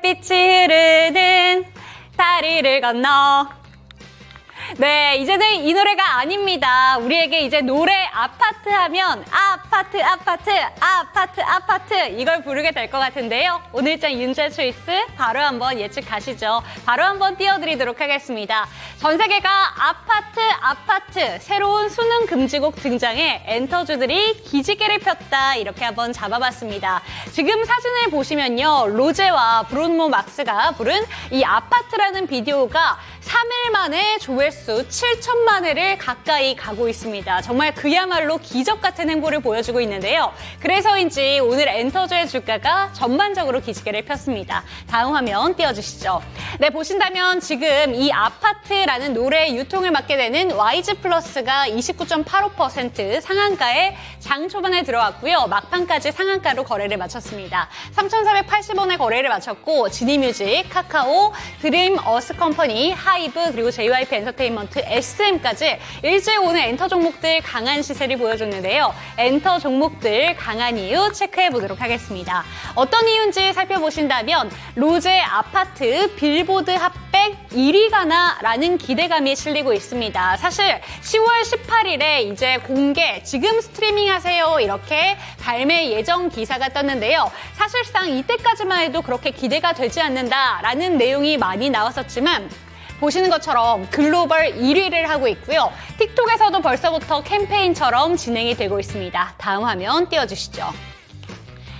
햇빛이 흐르는 다리를 건너. 네, 이제는 이 노래가 아닙니다. 우리에게 이제 노래 아파트 하면 아파트 아파트 아파트 아파트 이걸 부르게 될 것 같은데요. 오늘장 윤재 초이스 바로 한번 예측 가시죠. 바로 한번 띄워드리도록 하겠습니다. 전 세계가 아파트 아파트 새로운 수능 금지곡 등장해 엔터주들이 기지개를 폈다 이렇게 한번 잡아봤습니다. 지금 사진을 보시면요. 로제와 브론모 막스가 부른 이 아파트라는 비디오가 3일 만에 조회수 7천만 회를 가까이 가고 있습니다. 정말 그야말로 기적 같은 행보를 보여주고 있는데요. 그래서인지 오늘 엔터주의 주가가 전반적으로 기지개를 폈습니다. 다음 화면 띄워주시죠. 네, 보신다면 지금 이 아파트라는 노래의 유통을 맡게 되는 YG 플러스가 29.85% 상한가에 장 초반에 들어왔고요. 막판까지 상한가로 거래를 마쳤습니다. 3,480원에 거래를 마쳤고 지니뮤직, 카카오, 드림 어스 컴퍼니, 하이브 그리고 JYP 엔터테인먼트, SM까지 일제히 오늘 엔터 종목들 강한 시세를 보여줬는데요. 엔터 종목들 강한 이유 체크해 보도록 하겠습니다. 어떤 이유인지 살펴보신다면 로제 아파트 빌보드 핫백 1위가나 라는 기대감이 실리고 있습니다. 사실 10월 18일에 이제 공개 지금 스트리밍 하세요 이렇게 발매 예정 기사가 떴는데요. 사실상 이때까지만 해도 그렇게 기대가 되지 않는다라는 내용이 많이 나왔었지만 보시는 것처럼 글로벌 1위를 하고 있고요. 틱톡에서도 벌써부터 캠페인처럼 진행이 되고 있습니다. 다음 화면 띄워주시죠.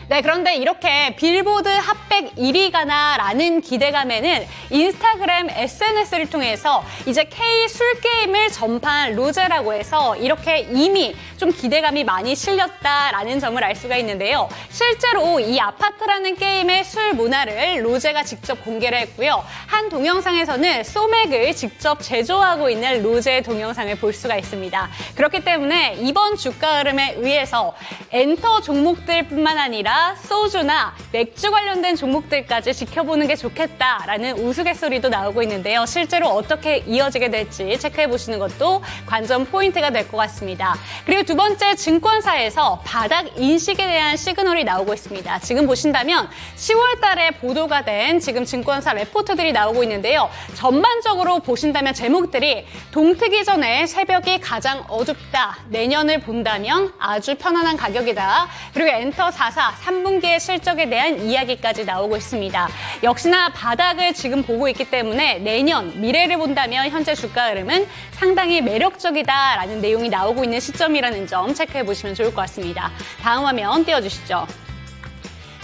네, 그런데 이렇게 빌보드 핫백 1위가나 라는 기대감에는 인스타그램 SNS를 통해서 이제 K 술게임을 전파한 로제라고 해서 이렇게 이미 좀 기대감이 많이 실렸다라는 점을 알 수가 있는데요. 실제로 이 아파트라는 게임의 술 문화를 로제가 직접 공개를 했고요. 한 동영상에서는 소맥을 직접 제조하고 있는 로제의 동영상을 볼 수가 있습니다. 그렇기 때문에 이번 주가 흐름에 의해서 엔터 종목들뿐만 아니라 소주나 맥주 관련된 종목들까지 지켜보는 게 좋겠다라는 우스갯소리도 나오고 있는데요. 실제로 어떻게 이어지게 될지 체크해보시는 것도 관전 포인트가 될 것 같습니다. 그리고 두 번째, 증권사에서 바닥 인식에 대한 시그널이 나오고 있습니다. 지금 보신다면 10월 달에 보도가 된 지금 증권사 레포트들이 나오고 있는데요. 전반적으로 보신다면 제목들이 동트기 전에 새벽이 가장 어둡다. 내년을 본다면 아주 편안한 가격이다. 그리고 엔터 4사 3분기의 실적에 대한 이야기까지 나오고 있습니다. 역시나 바닥을 지금 보고 있기 때문에 내년 미래를 본다면 현재 주가 흐름은 상당히 매력적이다라는 내용이 나오고 있는 시점이라는 점 체크해 보시면 좋을 것 같습니다. 다음 화면 띄워주시죠.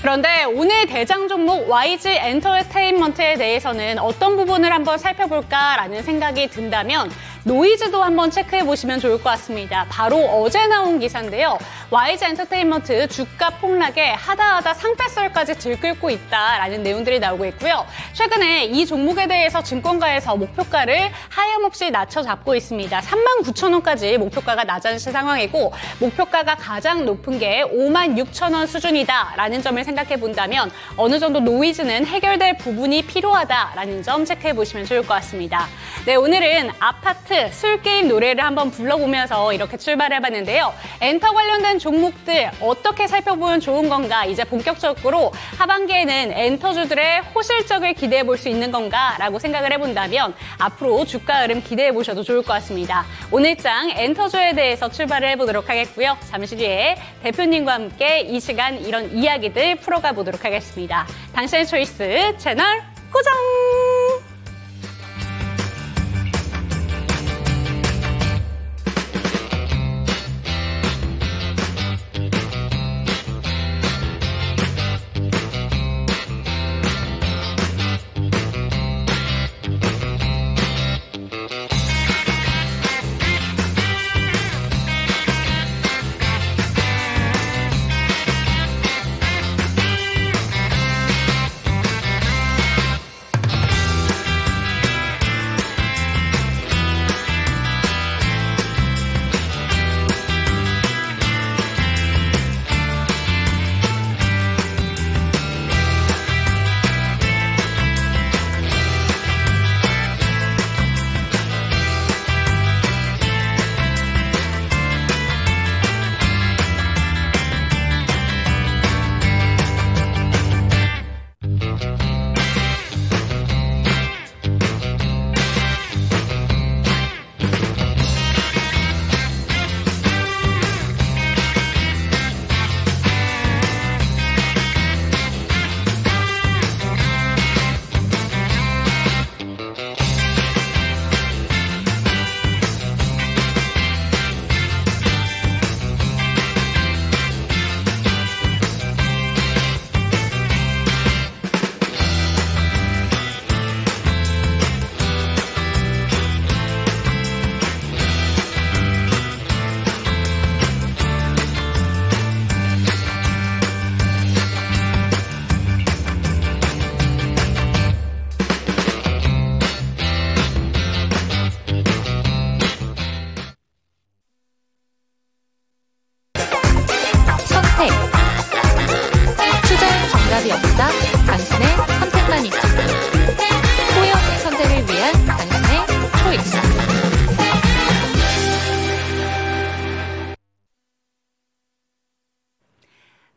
그런데 오늘 대장 종목 YG 엔터테인먼트에 대해서는 어떤 부분을 한번 살펴볼까라는 생각이 든다면 노이즈도 한번 체크해 보시면 좋을 것 같습니다. 바로 어제 나온 기사인데요. YG 엔터테인먼트 주가 폭락에 하다하다 상패설까지 들끓고 있다라는 내용들이 나오고 있고요. 최근에 이 종목에 대해서 증권가에서 목표가를 하염없이 낮춰 잡고 있습니다. 39,000원까지 목표가가 낮아진 상황이고 목표가가 가장 높은 게 56,000원 수준이다라는 점을 생각해 본다면 어느 정도 노이즈는 해결될 부분이 필요하다라는 점 체크해 보시면 좋을 것 같습니다. 네, 오늘은 아파트 술게임 노래를 한번 불러보면서 이렇게 출발해봤는데요. 엔터 관련된 종목들 어떻게 살펴보면 좋은 건가, 이제 본격적으로 하반기에는 엔터주들의 호실적을 기대해 볼 수 있는 건가 라고 생각을 해본다면 앞으로 주가 흐름 기대해 보셔도 좋을 것 같습니다. 오늘장 엔터주에 대해서 출발을 해보도록 하겠고요. 잠시 뒤에 대표님과 함께 이 시간 이런 이야기들 풀어가 보도록 하겠습니다. 당신의 초이스 채널 고정!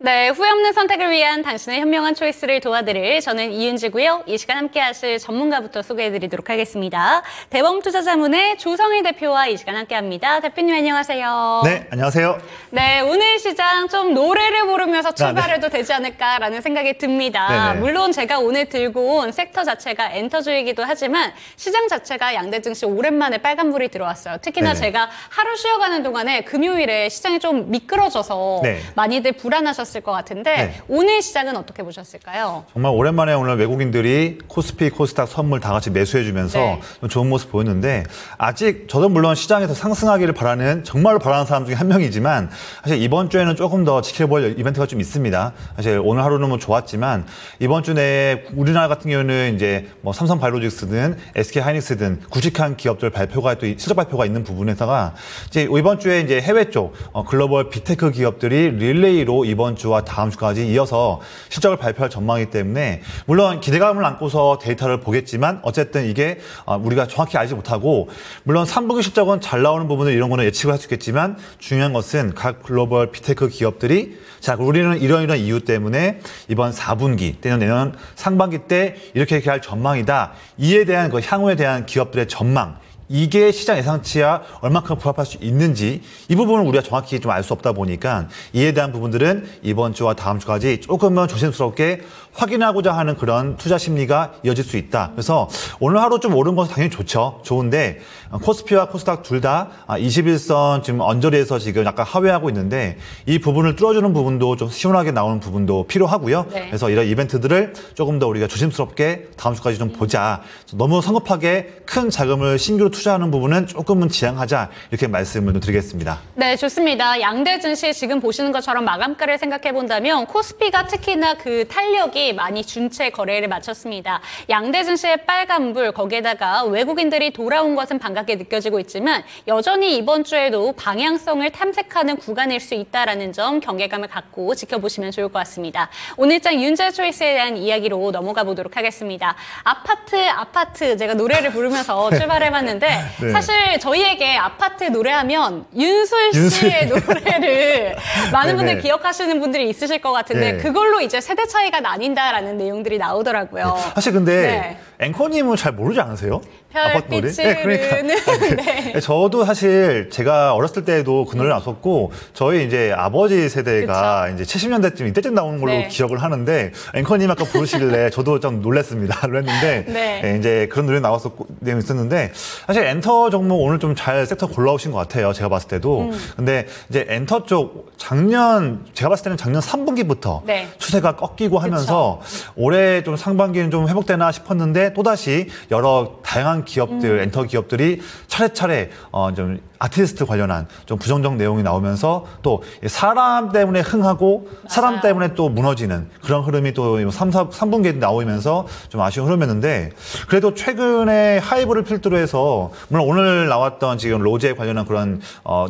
네, 후회 없는 선택을 위한 당신의 현명한 초이스를 도와드릴 저는 이은지고요. 이 시간 함께 하실 전문가부터 소개해드리도록 하겠습니다. 대범투자자문의 조성일 대표와 이 시간 함께합니다. 대표님 안녕하세요. 네, 안녕하세요. 네, 오늘 시장 좀 노래를 부르면서 출발해도 되지 않을까라는 생각이 듭니다. 네네. 물론 제가 오늘 들고 온 섹터 자체가 엔터주이기도 하지만 시장 자체가 양대 증시 오랜만에 빨간불이 들어왔어요. 특히나 네네. 제가 하루 쉬어가는 동안에 금요일에 시장이 좀 미끄러져서 네. 많이들 불안하셨을 것 같은데 네. 오늘 시장은 어떻게 보셨을까요? 정말 오랜만에 오늘 외국인들이 코스피, 코스닥 선물 다 같이 매수해주면서 네. 좀 좋은 모습 보였는데 아직 저도 물론 시장에서 상승하기를 바라는 정말로 바라는 사람 중에 한 명이지만 사실 이번 주에는 조금 더 지켜볼 이벤트가 좀 있습니다. 사실 오늘 하루는 뭐 좋았지만 이번 주 내에 우리나라 같은 경우는 이제 뭐 삼성바이오로직스든 SK하이닉스든 굵직한 기업들 발표가 또 실적 발표가 있는 부분에다가 이제 이번 주에 이제 해외 쪽 글로벌 빅테크 기업들이 릴레이로 이번 주와 다음 주까지 이어서 실적을 발표할 전망이기 때문에 물론 기대감을 안고서 데이터를 보겠지만 어쨌든 이게 우리가 정확히 알지 못하고 물론 3분기 실적은 잘 나오는 부분들 이런 거는 예측을 할 수 있겠지만 중요한 것은 각 글로벌 빅테크 기업들이 자 우리는 이런 이유 때문에 이번 4분기 때는 내년 상반기 때 이렇게 할 전망이다. 이에 대한 그 향후에 대한 기업들의 전망 이게 시장 예상치와 얼마큼 부합할 수 있는지 이 부분을 우리가 정확히 좀 알 수 없다 보니까 이에 대한 부분들은 이번 주와 다음 주까지 조금은 조심스럽게 확인하고자 하는 그런 투자 심리가 이어질 수 있다. 그래서 오늘 하루 좀 오른 것은 당연히 좋죠. 좋은데 코스피와 코스닥 둘 다 21선 지금 언저리에서 지금 약간 하회하고 있는데 이 부분을 뚫어주는 부분도 좀 시원하게 나오는 부분도 필요하고요. 네. 그래서 이런 이벤트들을 조금 더 우리가 조심스럽게 다음 주까지 좀 보자. 너무 성급하게 큰 자금을 신규로 투자하는 부분은 조금은 지양하자 이렇게 말씀을 좀 드리겠습니다. 네, 좋습니다. 양대 증시 지금 보시는 것처럼 마감가를 생각해 본다면 코스피가 특히나 그 탄력이 많이 준채 거래를 마쳤습니다. 양대 증시의 빨간불 거기에다가 외국인들이 돌아온 것은 반갑게 느껴지고 있지만 여전히 이번 주에도 방향성을 탐색하는 구간일 수 있다라는 점 경계감을 갖고 지켜보시면 좋을 것 같습니다. 오늘장 윤재 초이스에 대한 이야기로 넘어가 보도록 하겠습니다. 아파트 제가 노래를 부르면서 출발해봤는데 네. 사실 저희에게 아파트 노래하면 윤술 씨의 노래를 많은 분들이 네네. 기억하시는 분들이 있으실 것 같은데 네. 그걸로 이제 세대 차이가 나뉜다라는 내용들이 나오더라고요. 사실 근데 네. 앵커님은 잘 모르지 않으세요? 아파트 노래? 별빛을 흐르는 네. 저도 사실 제가 어렸을 때에도 그 노래 나왔었고 저희 이제 아버지 세대가 그쵸. 이제 70년대쯤 이때쯤 나오는 걸로 네. 기억을 하는데 앵커님 아까 부르시길래 저도 좀 놀랐습니다. 그랬는데 네. 예, 이제 그런 노래 나왔었고 내용이 있었는데 사실 엔터 종목 오늘 좀 잘 섹터 골라오신 것 같아요. 제가 봤을 때도. 근데 이제 엔터 쪽 제가 봤을 때는 작년 3분기부터 네. 추세가 꺾이고 하면서 올해 좀 상반기는 좀 회복되나 싶었는데 또다시 여러 다양한 기업들, 엔터 기업들이 차례차례 좀 아티스트 관련한 좀 부정적 내용이 나오면서 또 사람 때문에 흥하고 사람 맞아요. 때문에 또 무너지는 그런 흐름이 또 3분기에 나오면서 좀 아쉬운 흐름이었는데 그래도 최근에 하이브를 필두로 해서 물론 오늘 나왔던 지금 로제 관련한 그런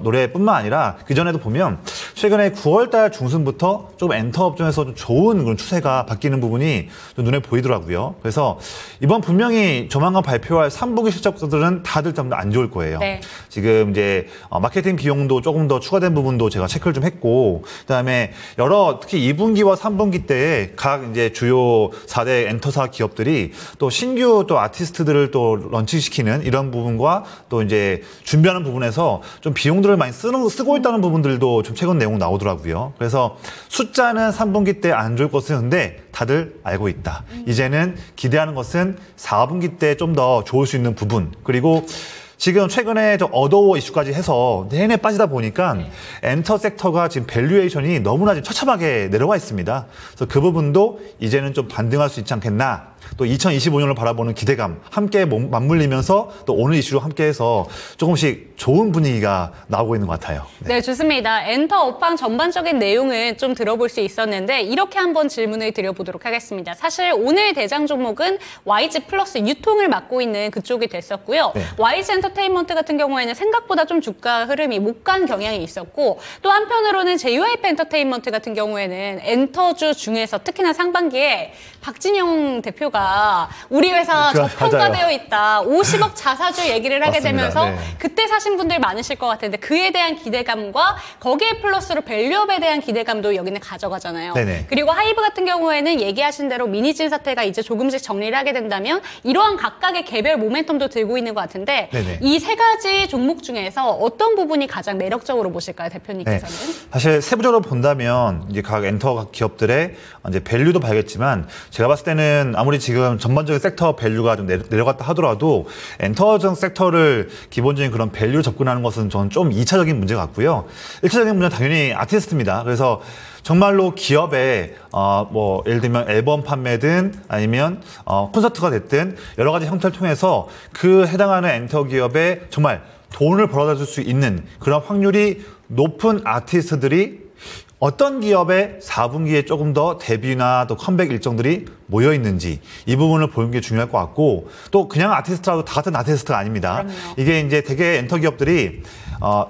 노래뿐만 아니라 그전에도 보면 최근에 9월달 중순부터 좀 엔터 업종에서 좀 좋은 그런 추세가 바뀌는 부분이 좀 눈에 보이더라고요. 그래서 이번 분명히 조만간 발표할 3분기 실적들은 다들 좀 안 좋을 거예요. 네. 지금 이제 마케팅 비용도 조금 더 추가된 부분도 제가 체크를 좀 했고 그다음에 특히 2분기와 3분기 때에 각 이제 주요 4대 엔터사 기업들이 또 신규 또 아티스트들을 또 런칭시키는 이런 부분과 또 이제 준비하는 부분에서 좀 비용들을 많이 쓰고 있다는 부분들도 좀 최근 내용 나오더라고요. 그래서 숫자는 3분기 때 안 좋을 것은 근데 다들 알고 있다. 이제는 기대하는 것은 4분기 때 좀 더 좋을 수 있는 부분 그리고 지금 최근에 어도어 이슈까지 해서 내내 빠지다 보니까 엔터 섹터가 지금 밸류에이션이 너무나 지금 처참하게 내려와 있습니다. 그래서 그 부분도 이제는 좀 반등할 수 있지 않겠나. 또 2025년을 바라보는 기대감 함께 맞물리면서 또 오늘 이슈로 함께해서 조금씩 좋은 분위기가 나오고 있는 것 같아요. 네, 좋습니다. 엔터 업황 전반적인 내용은 좀 들어볼 수 있었는데 이렇게 한번 질문을 드려보도록 하겠습니다. 사실 오늘 대장 종목은 YG 플러스 유통을 맡고 있는 그쪽이 됐었고요. 네. YG 엔터테인먼트 같은 경우에는 생각보다 좀 주가 흐름이 못 간 경향이 있었고 또 한편으로는 JYP 엔터테인먼트 같은 경우에는 엔터주 중에서 특히나 상반기에 박진영 대표 밸류가 우리 회사 저평가되어 있다. 50억 자사주 얘기를 하게 맞습니다. 되면서 네. 그때 사신 분들 많으실 것 같은데 그에 대한 기대감과 거기에 플러스로 밸류업에 대한 기대감도 여기는 가져가잖아요. 네네. 그리고 하이브 같은 경우에는 얘기하신 대로 미니진 사태가 이제 조금씩 정리를 하게 된다면 이러한 각각의 개별 모멘텀도 들고 있는 것 같은데 네네. 이 세 가지 종목 중에서 어떤 부분이 가장 매력적으로 보실까요, 대표님께서는? 사실 세부적으로 본다면 이제 각 엔터 기업들의 이제 밸류도 봐야겠지만 제가 봤을 때는 아무리 지금 전반적인 섹터 밸류가 좀 내려갔다 하더라도 엔터적 섹터를 기본적인 그런 밸류로 접근하는 것은 저는 좀 2차적인 문제 같고요. 1차적인 문제는 당연히 아티스트입니다. 그래서 정말로 기업에 뭐 예를 들면 앨범 판매든 아니면 콘서트가 됐든 여러 가지 형태를 통해서 그 해당하는 엔터 기업에 정말 돈을 벌어다 줄 수 있는 그런 확률이 높은 아티스트들이 어떤 기업의 4분기에 조금 더 데뷔나 또 컴백 일정들이 모여 있는지 이 부분을 보는 게 중요할 것 같고 또 그냥 아티스트라도 다 같은 아티스트가 아닙니다. 그럼요. 이게 이제 되게 엔터 기업들이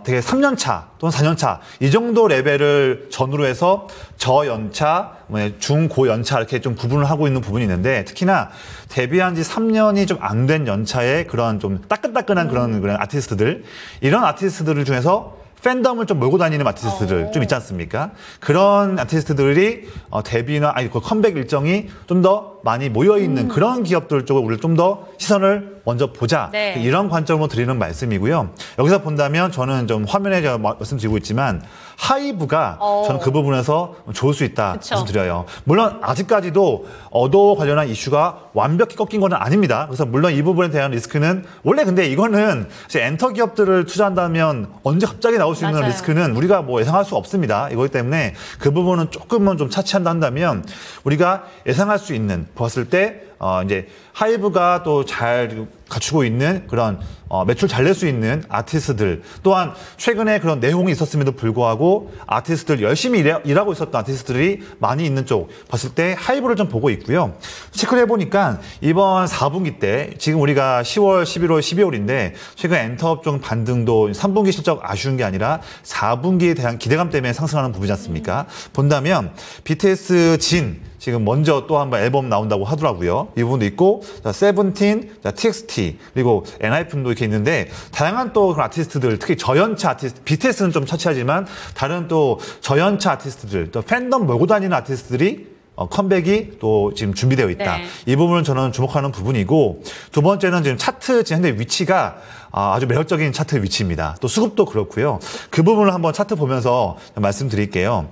되게 3년 차 또는 4년 차 이 정도 레벨을 전후로 해서 저연차, 중고연차 이렇게 좀 구분을 하고 있는 부분이 있는데 특히나 데뷔한 지 3년이 좀 안 된 연차의 그런 좀 따끈따끈한 그런 아티스트들 이런 아티스트들 중에서 팬덤을 좀 몰고 다니는 아티스트들 좀 있지 않습니까? 그런 아티스트들이 데뷔나 그 컴백 일정이 좀 더 많이 모여있는 그런 기업들 쪽으로 우리를 좀 더 시선을 먼저 보자. 네. 이런 관점으로 드리는 말씀이고요. 여기서 본다면 저는 좀 화면에 제가 말씀드리고 있지만 하이브가 저는 그 부분에서 좋을 수 있다 그쵸. 말씀드려요. 물론 아직까지도 어도어 관련한 이슈가 완벽히 꺾인 건 아닙니다. 그래서 물론 이 부분에 대한 리스크는 원래 근데 이거는 엔터 기업들을 투자한다면 언제 갑자기 나올 수 있는 맞아요. 리스크는 우리가 뭐 예상할 수 없습니다. 이거기 때문에 그 부분은 조금은 좀 차치한다 한다면 우리가 예상할 수 있는 보았을 때 이제 하이브가 또 잘 갖추고 있는 그런 매출 잘 낼 수 있는 아티스트들 또한 최근에 그런 내용이 있었음에도 불구하고 아티스트들 열심히 일하고 있었던 아티스트들이 많이 있는 쪽 봤을 때 하이브를 좀 보고 있고요. 체크를 해보니까 이번 4분기 때 지금 우리가 10월, 11월, 12월인데 최근 엔터업종 반등도 3분기 실적 아쉬운 게 아니라 4분기에 대한 기대감 때문에 상승하는 부분이지 않습니까? 본다면 BTS 진 지금 먼저 또 한번 앨범 나온다고 하더라고요. 이 부분도 있고, 자, 세븐틴, 자, TXT, 그리고 엔하이픈도 이렇게 있는데, 다양한 또 그런 아티스트들, 특히 저연차 아티스트, BTS는 좀 차치하지만, 다른 또 저연차 아티스트들, 또 팬덤 몰고 다니는 아티스트들이 컴백이 또 지금 준비되어 있다. 네. 이 부분은 저는 주목하는 부분이고, 두 번째는 지금 차트, 지금 현재 위치가 아주 매력적인 차트 위치입니다. 또 수급도 그렇고요. 그 부분을 한번 차트 보면서 말씀드릴게요.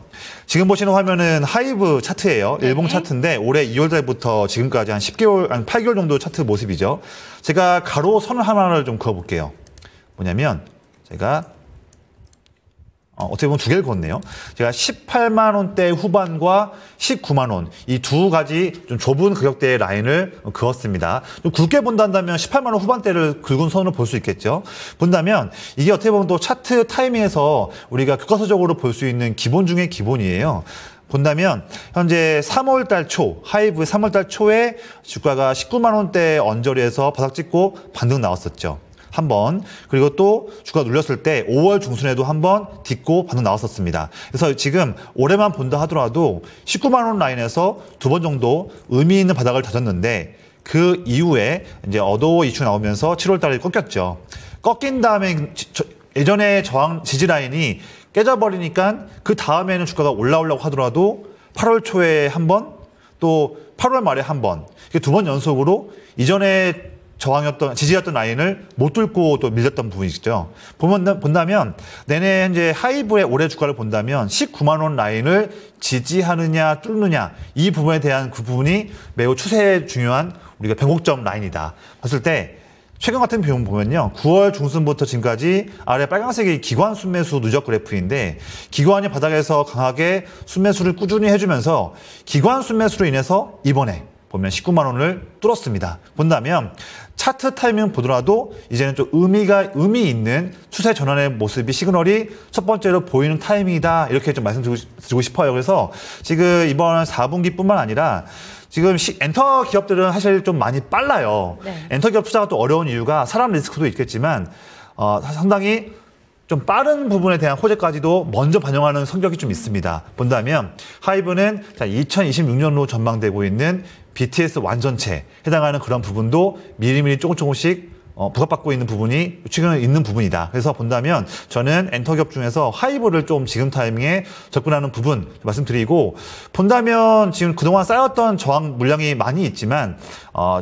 지금 보시는 화면은 하이브 차트예요. 네. 일봉 차트인데 올해 2월 달부터 지금까지 한 10개월, 한 8개월 정도 차트 모습이죠. 제가 가로 선을 하나를 좀 그어볼게요. 뭐냐면 제가 어떻게 보면 두 개를 그었네요. 제가 18만 원대 후반과 19만 원 이 두 가지 좀 좁은 가격대의 라인을 그었습니다. 좀 굵게 본다면 18만 원 후반대를 굵은 선으로 볼 수 있겠죠. 본다면 이게 어떻게 보면 또 차트 타이밍에서 우리가 교과서적으로 볼 수 있는 기본 중에 기본이에요. 본다면 현재 3월달 초 하이브의 3월달 초에 주가가 19만 원대 언저리에서 바닥 찍고 반등 나왔었죠. 한 번, 그리고 또 주가 눌렸을 때 5월 중순에도 한 번 딛고 반등 나왔었습니다. 그래서 지금 올해만 본다 하더라도 19만 원 라인에서 두 번 정도 의미 있는 바닥을 다졌는데 그 이후에 이제 어도어 이슈 나오면서 7월 달에 꺾였죠. 꺾인 다음에 예전에 저항 지지 라인이 깨져버리니까 그 다음에는 주가가 올라오려고 하더라도 8월 초에 한 번, 또 8월 말에 한 번, 두 번 연속으로 이전에 지지였던 라인을 못 뚫고 또 밀렸던 부분이죠. 본다면, 내내 현재 하이브의 올해 주가를 본다면 19만 원 라인을 지지하느냐, 뚫느냐, 이 부분에 대한 그 부분이 매우 추세에 중요한 우리가 변곡점 라인이다. 봤을 때, 최근 같은 비용 보면요. 9월 중순부터 지금까지 아래 빨간색이 기관 순매수 누적 그래프인데 기관이 바닥에서 강하게 순매수를 꾸준히 해주면서 기관 순매수로 인해서 이번에 보면 19만 원을 뚫었습니다. 본다면 차트 타이밍 보더라도 이제는 좀 의미 있는 추세 전환의 모습이 시그널이 첫 번째로 보이는 타이밍이다. 이렇게 좀 말씀드리고 싶어요. 그래서 지금 이번 4분기뿐만 아니라 지금 엔터 기업들은 사실 좀 많이 빨라요. 네. 엔터 기업 투자가 또 어려운 이유가 사람 리스크도 있겠지만 상당히 좀 빠른 부분에 대한 호재까지도 먼저 반영하는 성격이 좀 있습니다. 본다면 하이브는 2026년으로 전망되고 있는 BTS 완전체 해당하는 그런 부분도 미리미리 조금씩 부각받고 있는 부분이 최근에 있는 부분이다. 그래서 본다면 저는 엔터기업 중에서 하이브를 좀 지금 타이밍에 접근하는 부분 말씀드리고, 본다면 지금 그동안 쌓였던 저항 물량이 많이 있지만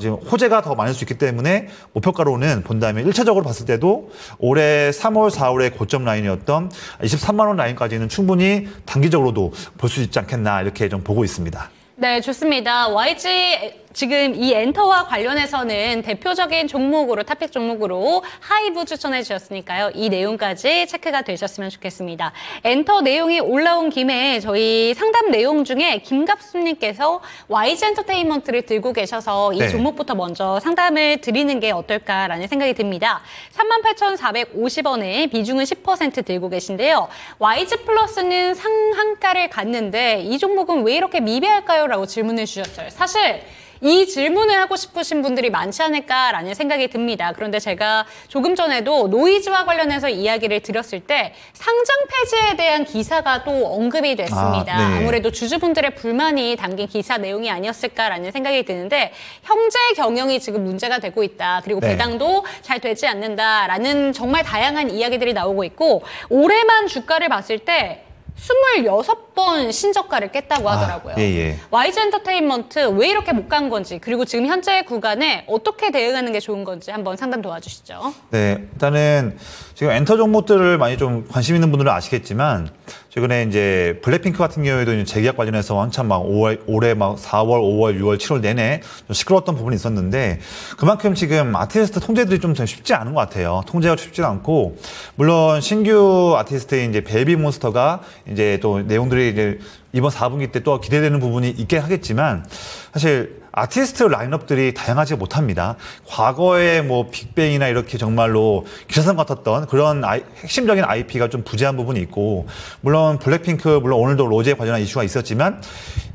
지금 호재가 더 많을 수 있기 때문에 목표가로는 본다면 1차적으로 봤을 때도 올해 3월, 4월의 고점 라인이었던 23만 원 라인까지는 충분히 단기적으로도 볼 수 있지 않겠나 이렇게 좀 보고 있습니다. 네, 좋습니다. YG 지금 이 엔터와 관련해서는 대표적인 종목으로, 탑픽 종목으로 하이브 추천해 주셨으니까요. 이 내용까지 체크가 되셨으면 좋겠습니다. 엔터 내용이 올라온 김에 저희 상담 내용 중에 김갑수님께서 YG 엔터테인먼트를 들고 계셔서 이 네. 종목부터 먼저 상담을 드리는 게 어떨까라는 생각이 듭니다. 38,450원에 비중은 10% 들고 계신데요. YG 플러스는 상한가를 갔는데 이 종목은 왜 이렇게 미비할까요? 라고 질문을 주셨어요. 사실 이 질문을 하고 싶으신 분들이 많지 않을까라는 생각이 듭니다. 그런데 제가 조금 전에도 노이즈와 관련해서 이야기를 드렸을 때 상장 폐지에 대한 기사가 또 언급이 됐습니다. 네. 아무래도 주주분들의 불만이 담긴 기사 내용이 아니었을까라는 생각이 드는데 현재 경영이 지금 문제가 되고 있다. 그리고 네. 배당도 잘 되지 않는다라는 정말 다양한 이야기들이 나오고 있고 올해만 주가를 봤을 때 26번 신저가를 깼다고 하더라고요. 예. YG 엔터테인먼트 왜 이렇게 못 간 건지, 그리고 지금 현재 구간에 어떻게 대응하는 게 좋은 건지 한번 상담 도와주시죠. 네, 일단은 지금 엔터 종목들을 많이 좀 관심 있는 분들은 아시겠지만 최근에 이제 블랙핑크 같은 경우에도 이제 재계약 관련해서 한참 막 올해 막 4월, 5월, 6월, 7월 내내 좀 시끄러웠던 부분이 있었는데 그만큼 지금 아티스트 통제들이 좀 쉽지 않은 것 같아요. 통제가 쉽지 않고 물론 신규 아티스트인 이제 베이비몬스터가 이제 또 내용들이 이제 이번 4분기 때 또 기대되는 부분이 있긴 하겠지만 사실 아티스트 라인업들이 다양하지 못합니다. 과거에 뭐 빅뱅이나 이렇게 정말로 기사성 같았던 그런 핵심적인 IP가 좀 부재한 부분이 있고, 물론 블랙핑크, 물론 오늘도 로제에 관련한 이슈가 있었지만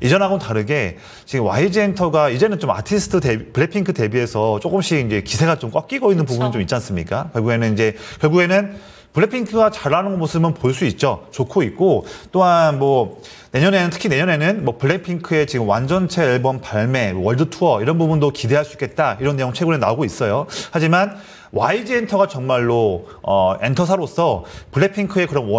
이전하고는 다르게 지금 YG 엔터가 이제는 좀 아티스트 블랙핑크 대비해서 조금씩 이제 기세가 좀 꺾이고 있는 부분이 좀 있지 않습니까? 결국에는 블랙핑크가 잘하는 모습은 볼 수 있죠. 좋고 있고, 또한 뭐 특히 내년에는 뭐 블랙핑크의 지금 완전체 앨범 발매, 월드 투어 이런 부분도 기대할 수 있겠다, 이런 내용 최근에 나오고 있어요. 하지만 YG 엔터가 정말로 엔터사로서 블랙핑크의 그런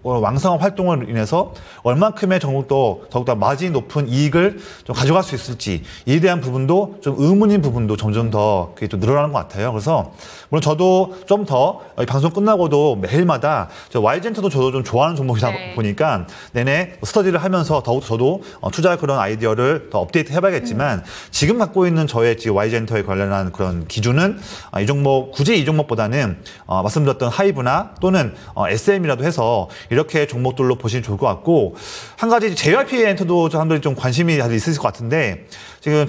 왕성한 활동을 인해서 얼만큼의 더욱더 마진이 높은 이익을 좀 가져갈 수 있을지, 이에 대한 부분도 좀 의문인 부분도 점점 더 그게 좀 늘어나는 것 같아요. 그래서 물론 저도 좀 더 방송 끝나고도 매일마다 YG 엔터도 저도 좀 좋아하는 종목이다 보니까 내내 스터디를 하면서 더욱 저도 투자 그런 아이디어를 더 업데이트 해봐야겠지만 지금 갖고 있는 저의 지금 YG 엔터에 관련한 그런 기준은 이 종목, 굳이 이 종목보다는 말씀드렸던 하이브나 또는 SM이라도 해서 이렇게 종목들로 보시면 좋을 것 같고, 한 가지 JYP 엔터도 사람들이 좀 관심이 다들 있으실 것 같은데 지금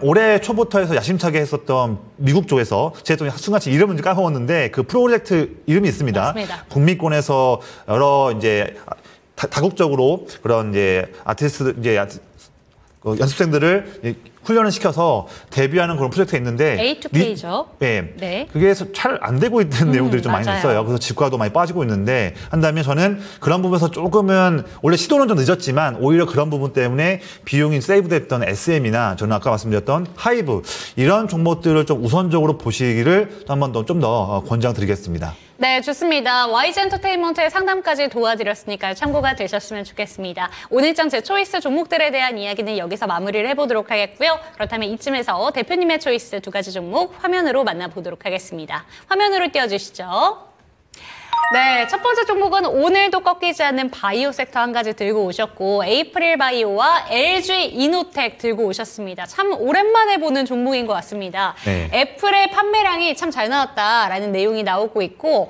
올해 초부터 해서 야심차게 했었던 미국 쪽에서 제가 또 순간치 이름은 까먹었는데 그 프로젝트 이름이 있습니다. 맞습니다. 북미권에서 여러 이제 다국적으로 그런 이제 아티스트 연습생들을 훈련을 시켜서 데뷔하는 그런 프로젝트가 있는데 A2K죠. 네. 그게 잘 안 되고 있는 내용들이 좀 많이 맞아요. 있어요. 그래서 지가도 많이 빠지고 있는데 한다면 저는 그런 부분에서 조금은 원래 시도는 좀 늦었지만 오히려 그런 부분 때문에 비용이 세이브됐던 SM이나 저는 아까 말씀드렸던 하이브 이런 종목들을 좀 우선적으로 보시기를 한 번 더 좀 더 권장드리겠습니다. 네, 좋습니다. YG 엔터테인먼트의 상담까지 도와드렸으니까 참고가 되셨으면 좋겠습니다. 오늘장 제 초이스 종목들에 대한 이야기는 여기서 마무리를 해보도록 하겠고요. 그렇다면 이쯤에서 대표님의 초이스 두 가지 종목 화면으로 만나보도록 하겠습니다. 화면으로 띄워주시죠. 네, 첫 번째 종목은 오늘도 꺾이지 않는 바이오 섹터 한 가지 들고 오셨고 에이프릴 바이오와 LG 이노텍 들고 오셨습니다. 참 오랜만에 보는 종목인 것 같습니다. 네. 애플의 판매량이 참 잘 나왔다라는 내용이 나오고 있고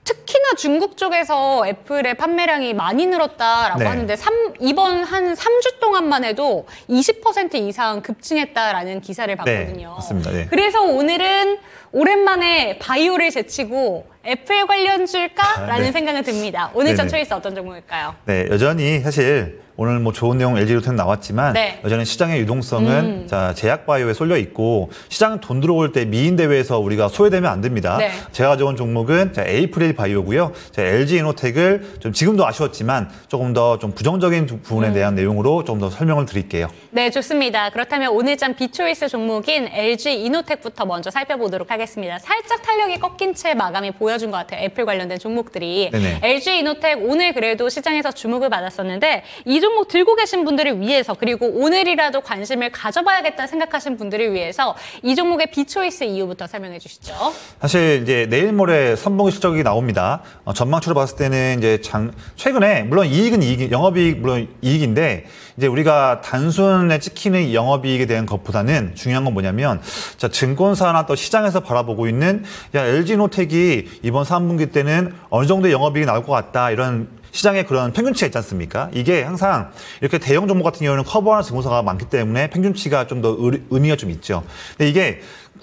특히나 중국 쪽에서 애플의 판매량이 많이 늘었다라고 네. 하는데 이번 한 3주 동안만 해도 20% 이상 급증했다라는 기사를 봤거든요. 네, 맞습니다. 네. 그래서 오늘은 오랜만에 바이오를 제치고 애플 관련주일까라는 네. 생각은 듭니다. 오늘 전 네네. 초이스 어떤 종목일까요? 네, 여전히 사실 오늘 뭐 좋은 내용 LG로텍 나왔지만 네. 여전히 시장의 유동성은 자, 제약바이오에 쏠려 있고 시장 돈 들어올 때 미인 대회에서 우리가 소외되면 안 됩니다. 네. 제가 가져온 종목은 자, 에이프릴 바이오고요. 자, LG 이노텍을 좀 지금도 아쉬웠지만 조금 더 좀 부정적인 부분에 대한 내용으로 좀 더 설명을 드릴게요. 네, 좋습니다. 그렇다면 오늘 장 비초이스 종목인 LG 이노텍부터 먼저 살펴보도록 하겠습니다. 살짝 탄력이 꺾인 채 마감이 보여준 것 같아요. 애플 관련된 종목들이. 네네. LG 이노텍 오늘 그래도 시장에서 주목을 받았었는데 이 종목 들고 계신 분들을 위해서 그리고 오늘이라도 관심을 가져봐야겠다 생각하신 분들을 위해서 이 종목의 비초이스 이유부터 설명해 주시죠. 사실 이제 내일 모레 3분기 실적이 나옵니다. 전망치로 봤을 때는 이제 최근에 물론 이익은 영업이익 물론 이익인데 이제 우리가 단순에 찍히는 영업이익에 대한 것보다는 중요한 건 뭐냐면 자, 증권사나 또 시장에서 바라보고 있는 야, LG노텍이 이번 3분기 때는 어느 정도의 영업이익이 나올 것 같다 이런 시장에 그런 평균치가 있지 않습니까? 이게 항상 이렇게 대형 종목 같은 경우는 커버하는 증권사가 많기 때문에 평균치가 좀 더 의미가 좀 있죠. 근데 이게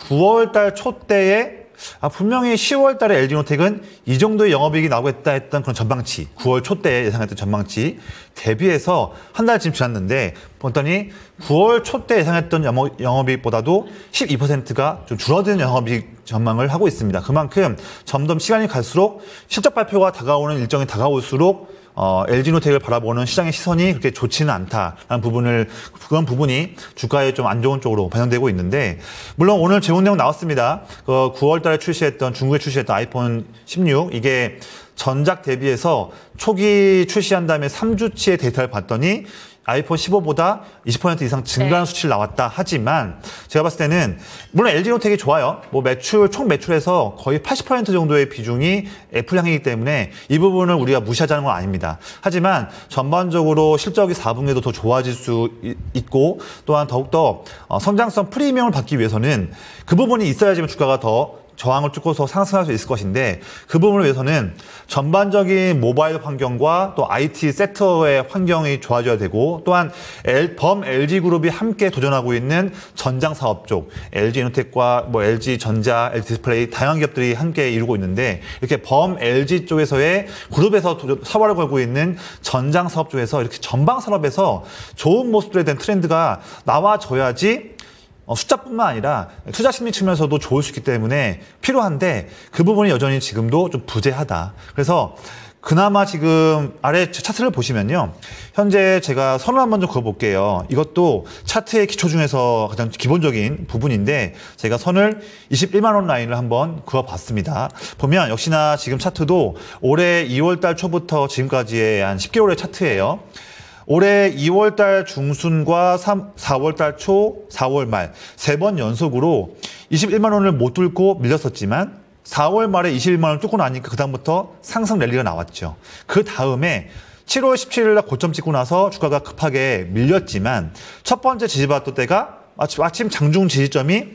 9월 달 초때에 분명히 10월 달에 LG노텍은 이 정도의 영업이익이 나오겠다 했던 그런 전망치, 9월 초때 예상했던 전망치 대비해서 한 달쯤 지났는데 봤더니 9월 초때 예상했던 영업이익보다도 12%가 좀 줄어든 영업이익 전망을 하고 있습니다. 그만큼 점점 시간이 갈수록 실적 발표가 다가오는 일정이 다가올수록 LG노텍을 바라보는 시장의 시선이 그렇게 좋지는 않다라는 그런 부분이 주가에 좀 안 좋은 쪽으로 반영되고 있는데, 물론 오늘 좋은 내용 나왔습니다. 9월 달에 중국에 출시했던 아이폰 16, 이게 전작 대비해서 초기 출시한 다음에 3주치의 데이터를 봤더니 아이폰 15보다 20% 이상 증가한 수치를 나왔다 하지만 제가 봤을 때는 물론 LG노텍이 좋아요. 뭐 총 매출에서 거의 80% 정도의 비중이 애플 향이기 때문에 이 부분을 우리가 무시하자는 건 아닙니다. 하지만 전반적으로 실적이 4분기에도 더 좋아질 수 있고 또한 더욱더 성장성 프리미엄을 받기 위해서는 그 부분이 있어야지만 주가가 더 저항을 뚫고서 상승할 수 있을 것인데 그 부분을 위해서는 전반적인 모바일 환경과 또 IT 섹터의 환경이 좋아져야 되고 또한 범 LG그룹이 함께 도전하고 있는 전장 사업 쪽 LG이노텍과 뭐 LG전자, LG디스플레이 다양한 기업들이 함께 이루고 있는데 이렇게 범 LG 쪽에서의 그룹에서 사활을 걸고 있는 전장 사업 쪽에서 이렇게 전방 산업에서 좋은 모습들에 대한 트렌드가 나와줘야지 숫자뿐만 아니라 투자 심리 측면에서도 좋을 수 있기 때문에 필요한데 그 부분이 여전히 지금도 좀 부재하다. 그래서 그나마 지금 아래 차트를 보시면요. 현재 제가 선을 한번 좀 그어볼게요. 이것도 차트의 기초 중에서 가장 기본적인 부분인데 제가 선을 21만 원 라인을 한번 그어봤습니다. 보면 역시나 지금 차트도 올해 2월 달 초부터 지금까지의 한 10개월의 차트예요. 올해 2월 달 중순과 4월 달 초, 4월 말 세 번 연속으로 21만 원을 못 뚫고 밀렸었지만 4월 말에 21만 원을 뚫고 나니까 그다음부터 상승 랠리가 나왔죠. 그 다음에 7월 17일 날 고점 찍고 나서 주가가 급하게 밀렸지만 첫 번째 지지받았던 때가 마침 장중 지지점이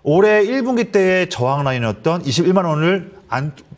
올해 1분기 때의 저항 라인이었던 21만 원을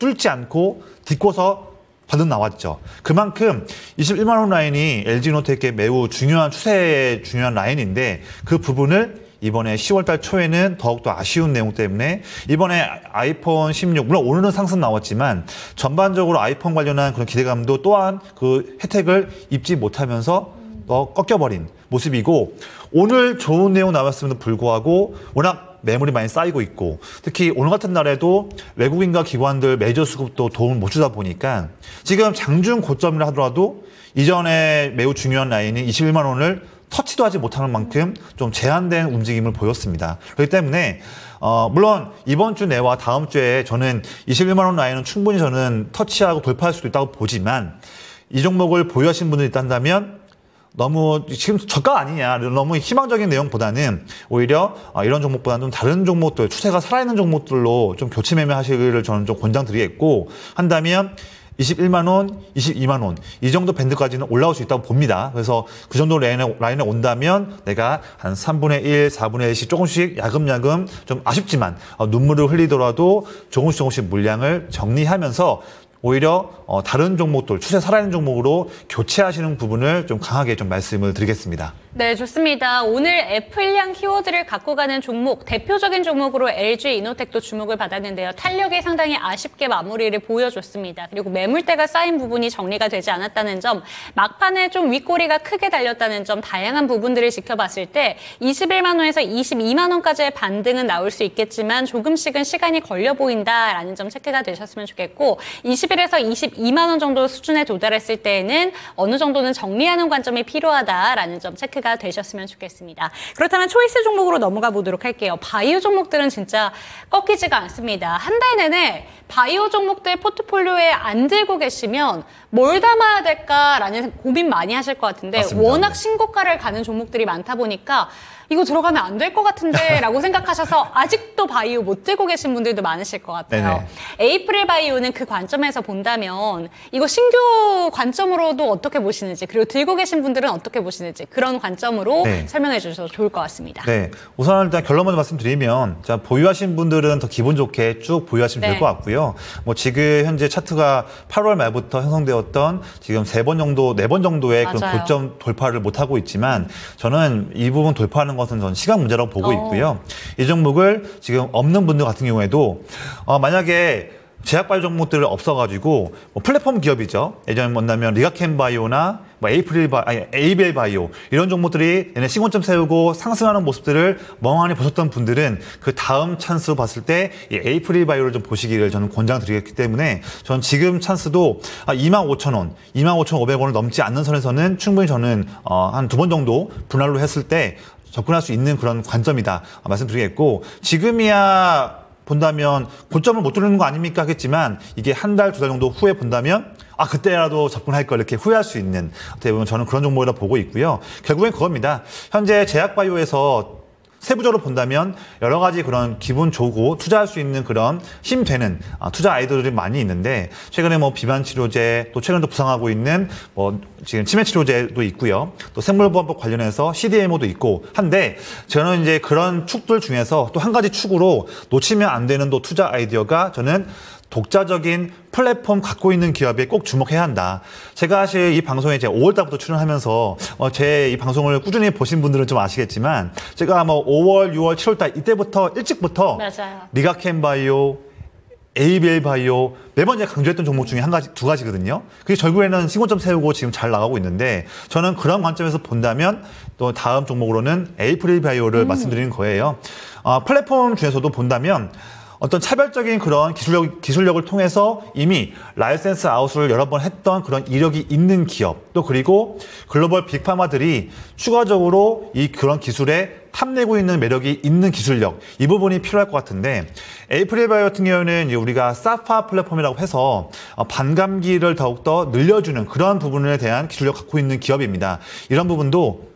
뚫지 않고 딛고서 반등 나왔죠. 그만큼 21만 원 라인이 LG노텍의 매우 중요한 추세의 중요한 라인인데 그 부분을 이번에 10월 달 초에는 더욱더 아쉬운 내용 때문에 이번에 아이폰 16 물론 오늘은 상승 나왔지만 전반적으로 아이폰 관련한 그런 기대감도 또한 그 혜택을 입지 못하면서 더 꺾여버린 모습이고 오늘 좋은 내용 나왔음에도 불구하고 워낙 매물이 많이 쌓이고 있고 특히 오늘 같은 날에도 외국인과 기관들 메이저 수급도 도움을 못 주다 보니까 지금 장중 고점이라 하더라도 이전에 매우 중요한 라인인 21만 원을 터치도 하지 못하는 만큼 좀 제한된 움직임을 보였습니다. 그렇기 때문에 물론 이번 주 내와 다음 주에 저는 21만 원 라인은 충분히 저는 터치하고 돌파할 수도 있다고 보지만 이 종목을 보유하신 분들이 있다면 너무 지금 저가 아니냐 너무 희망적인 내용보다는 오히려 이런 종목보다는 좀 다른 종목들 추세가 살아있는 종목들로 좀 교체 매매하시기를 저는 좀 권장드리겠고 한다면 21만 원, 22만 원 이 정도 밴드까지는 올라올 수 있다고 봅니다. 그래서 그 정도 라인에 온다면 내가 한 3분의 1, 4분의 1씩 조금씩 야금야금 좀 아쉽지만 눈물을 흘리더라도 조금씩 물량을 정리하면서 오히려 다른 종목들, 추세 살아있는 종목으로 교체하시는 부분을 좀 강하게 좀 말씀을 드리겠습니다. 네, 좋습니다. 오늘 애플량 키워드를 갖고 가는 종목, 대표적인 종목으로 LG이노텍도 주목을 받았는데요. 탄력이 상당히 아쉽게 마무리를 보여줬습니다. 그리고 매물대가 쌓인 부분이 정리가 되지 않았다는 점, 막판에 좀 윗꼬리가 크게 달렸다는 점, 다양한 부분들을 지켜봤을 때 21만 원에서 22만 원까지의 반등은 나올 수 있겠지만 조금씩은 시간이 걸려 보인다라는 점 체크가 되셨으면 좋겠고, 21에서 22만 원 정도 수준에 도달했을 때에는 어느 정도는 정리하는 관점이 필요하다라는 점 체크가 되셨으면 좋겠습니다. 그렇다면 초이스 종목으로 넘어가 보도록 할게요. 바이오 종목들은 진짜 꺾이지가 않습니다. 한 달 내내 바이오 종목들 포트폴리오에 안 들고 계시면 뭘 담아야 될까라는 고민 많이 하실 것 같은데, 맞습니다. 워낙 신고가를 가는 종목들이 많다 보니까 이거 들어가면 안 될 것 같은데 라고 생각하셔서 아직도 바이오 못 들고 계신 분들도 많으실 것 같아요. 에이프릴 바이오는 그 관점에서 본다면 이거 신규 관점으로도 어떻게 보시는지, 그리고 들고 계신 분들은 어떻게 보시는지, 그런 관점으로 설명해 주셔서 좋을 것 같습니다. 네, 우선 일단 결론 먼저 말씀드리면, 자, 보유하신 분들은 더 기분 좋게 쭉 보유하시면 될 것 같고요. 뭐 지금 현재 차트가 8월 말부터 형성되었던 지금 3번 정도, 4번 정도의 그런 고점 돌파를 못 하고 있지만, 저는 이 부분 돌파하는 것은 전 시간 문제라고 보고 있고요. 이 종목을 지금 없는 분들 같은 경우에도 만약에 제약바이오 종목들을 없어가지고 뭐 플랫폼 기업이죠. 예전에 뭐냐면 리가켄바이오나 뭐 에이벨 바이오 이런 종목들이 얘네 신고점 세우고 상승하는 모습들을 멍하니 보셨던 분들은 그 다음 찬스로 봤을 때 이 에이프릴 바이오를 좀 보시기를 저는 권장드리겠기 때문에, 저는 지금 찬스도 25,000원, 25,500원을 넘지 않는 선에서는 충분히 저는 한 2번 정도 분할로 했을 때 접근할 수 있는 그런 관점이다 말씀드리겠고, 지금이야 본다면 고점을 못 뚫는 거 아닙니까 하겠지만, 이게 한 달, 2달 정도 후에 본다면 그때라도 접근할 걸 이렇게 후회할 수 있는, 어떻게 보면 저는 그런 종목이라 보고 있고요. 결국엔 그겁니다. 현재 제약바이오에서 세부적으로 본다면 여러 가지 그런 기분 좋고 투자할 수 있는 그런 힘되는 투자 아이디어들이 많이 있는데, 최근에 뭐 비만 치료제, 또 최근에 부상하고 있는 뭐 지금 치매 치료제도 있고요. 또 생물보험법 관련해서 CDMO도 있고 한데, 저는 이제 그런 축들 중에서 또 한 가지 축으로 놓치면 안 되는 또 투자 아이디어가, 저는 독자적인 플랫폼 갖고 있는 기업에 꼭 주목해야 한다. 제가 사실 이 방송에 제가 5월달부터 출연하면서 제 이 방송을 꾸준히 보신 분들은 좀 아시겠지만, 제가 뭐 5월, 6월, 7월달 이때부터 일찍부터 리가켄바이오, 에이벨 바이오 매번 제가 강조했던 종목 중에 두 가지거든요. 그게 결국에는 신고점 세우고 지금 잘 나가고 있는데, 저는 그런 관점에서 본다면 또 다음 종목으로는 에이프릴 바이오를 말씀드리는 거예요. 플랫폼 중에서도 본다면 어떤 차별적인 그런 기술력을 통해서 이미 라이센스 아웃을 여러 번 했던 그런 이력이 있는 기업, 또 그리고 글로벌 빅파마들이 추가적으로 그런 기술에 탐내고 있는 매력이 있는 기술력, 이 부분이 필요할 것 같은데, 에이프릴 바이오 같은 경우에는 우리가 사파 플랫폼이라고 해서 반감기를 더욱더 늘려주는 그런 부분에 대한 기술력 을 갖고 있는 기업입니다. 이런 부분도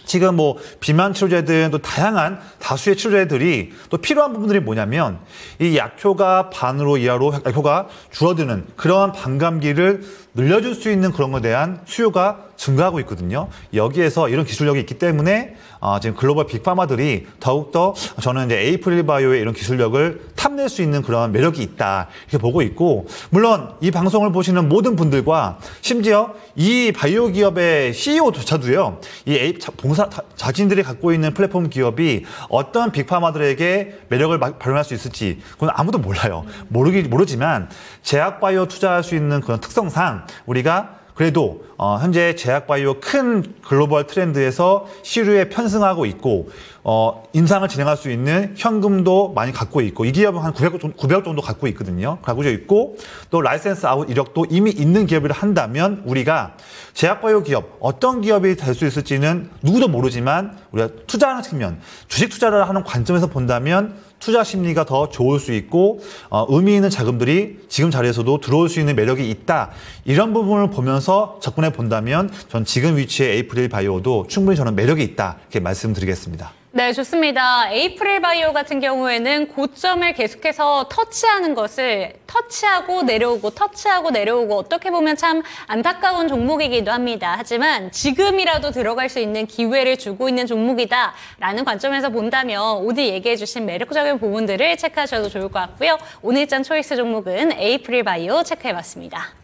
지금 뭐 비만 치료제든 또 다양한 다수의 치료제들이 또 필요한 부분들이 뭐냐면, 이 약효가 반으로 이하로 약효가 줄어드는 그런 반감기를 늘려줄 수 있는 그런 것에 대한 수요가 증가하고 있거든요. 여기에서 이런 기술력이 있기 때문에 지금 글로벌 빅파마들이 더욱더, 저는 이제 에이프릴 바이오의 이런 기술력을 탐낼 수 있는 그런 매력이 있다 이렇게 보고 있고, 물론 이 방송을 보시는 모든 분들과 심지어 이 바이오 기업의 CEO조차도요, 이 자신들이 갖고 있는 플랫폼 기업이 어떤 빅파마들에게 매력을 발휘할 수 있을지 그건 아무도 몰라요. 모르지만 제약바이오 투자할 수 있는 그런 특성상 우리가 그래도 현재 제약바이오 큰 글로벌 트렌드에서 시류에 편승하고 있고, 인상을 진행할 수 있는 현금도 많이 갖고 있고, 이 기업은 한 900억 정도 갖고 있거든요. 갖고 있고, 또 라이센스 아웃 이력도 이미 있는 기업이라 한다면, 우리가 제약바이오 기업, 어떤 기업이 될 수 있을지는 누구도 모르지만, 우리가 투자하는 측면, 주식 투자를 하는 관점에서 본다면 투자 심리가 더 좋을 수 있고, 의미 있는 자금들이 지금 자리에서도 들어올 수 있는 매력이 있다. 이런 부분을 보면서 접근해 본다면, 전 지금 위치의 에이프릴 바이오도 충분히 저는 매력이 있다 이렇게 말씀드리겠습니다. 네, 좋습니다. 에이프릴 바이오 같은 경우에는 고점을 계속해서 터치하는 것을 터치하고 내려오고 어떻게 보면 참 안타까운 종목이기도 합니다. 하지만 지금이라도 들어갈 수 있는 기회를 주고 있는 종목이다라는 관점에서 본다면 오늘 얘기해 주신 매력적인 부분들을 체크하셔도 좋을 것 같고요. 오늘 장 초이스 종목은 에이프릴 바이오 체크해봤습니다.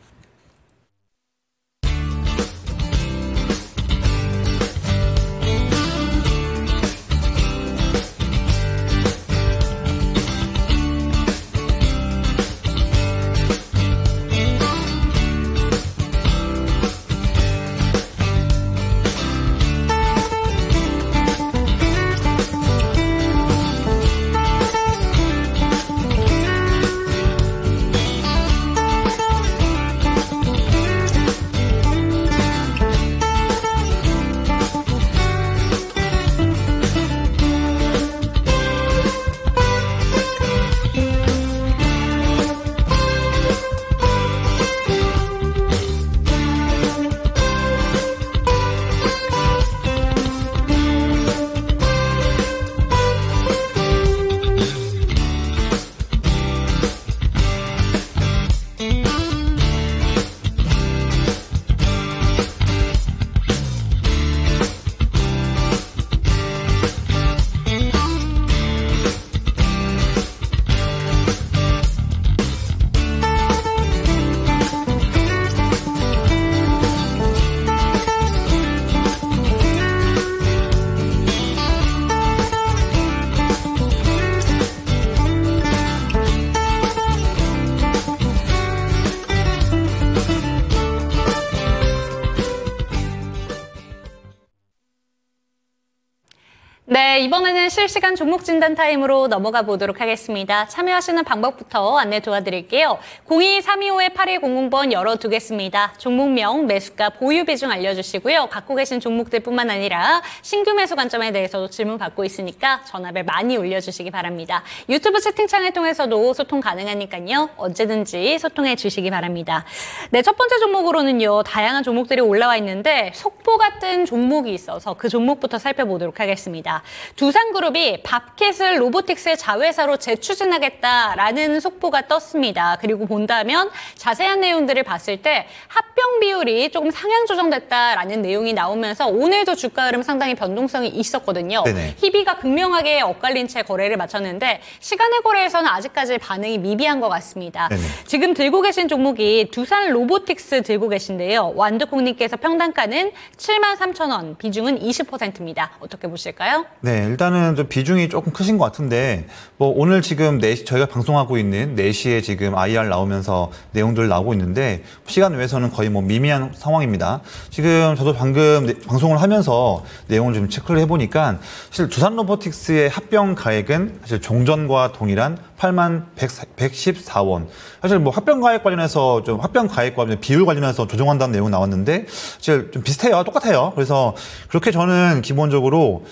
네, 이번에는 실시간 종목 진단 타임으로 넘어가 보도록 하겠습니다. 참여하시는 방법부터 안내 도와드릴게요. 02-325-8100번 열어두겠습니다. 종목명, 매수가, 보유 비중 알려주시고요. 갖고 계신 종목들뿐만 아니라 신규 매수 관점에 대해서도 질문 받고 있으니까 전화벨 많이 올려주시기 바랍니다. 유튜브 채팅창을 통해서도 소통 가능하니까요. 언제든지 소통해 주시기 바랍니다. 네, 첫 번째 종목으로는요. 다양한 종목들이 올라와 있는데 속보 같은 종목이 있어서 그 종목부터 살펴보도록 하겠습니다. 두산그룹이 밥캣을 로보틱스의 자회사로 재추진하겠다라는 속보가 떴습니다. 그리고 본다면 자세한 내용들을 봤을 때 합병 비율이 조금 상향 조정됐다라는 내용이 나오면서 오늘도 주가 흐름 상당히 변동성이 있었거든요. 네네. 희비가 극명하게 엇갈린 채 거래를 마쳤는데 시간의 거래에서는 아직까지 반응이 미비한 것 같습니다. 네네. 지금 들고 계신 종목이 두산 로보틱스 들고 계신데요. 완두콩님께서 평단가는 73,000원, 비중은 20%입니다. 어떻게 보실까요? 네, 일단은 좀 비중이 조금 크신 것 같은데, 뭐 오늘 지금 4시, 저희가 방송하고 있는 4시에 지금 IR 나오면서 내용들 나오고 있는데, 시간 외에서는 거의 뭐 미미한 상황입니다. 지금 저도 방금 방송을 하면서 내용을 좀 체크를 해보니까, 사실 두산 로보틱스의 합병 가액은 사실 종전과 동일한 81,114원. 사실 뭐 합병 가액 관련해서 좀 합병 가액과 비율 관련해서 조정한다는 내용 나왔는데, 사실 좀 비슷해요. 똑같아요. 그래서 그렇게 저는 기본적으로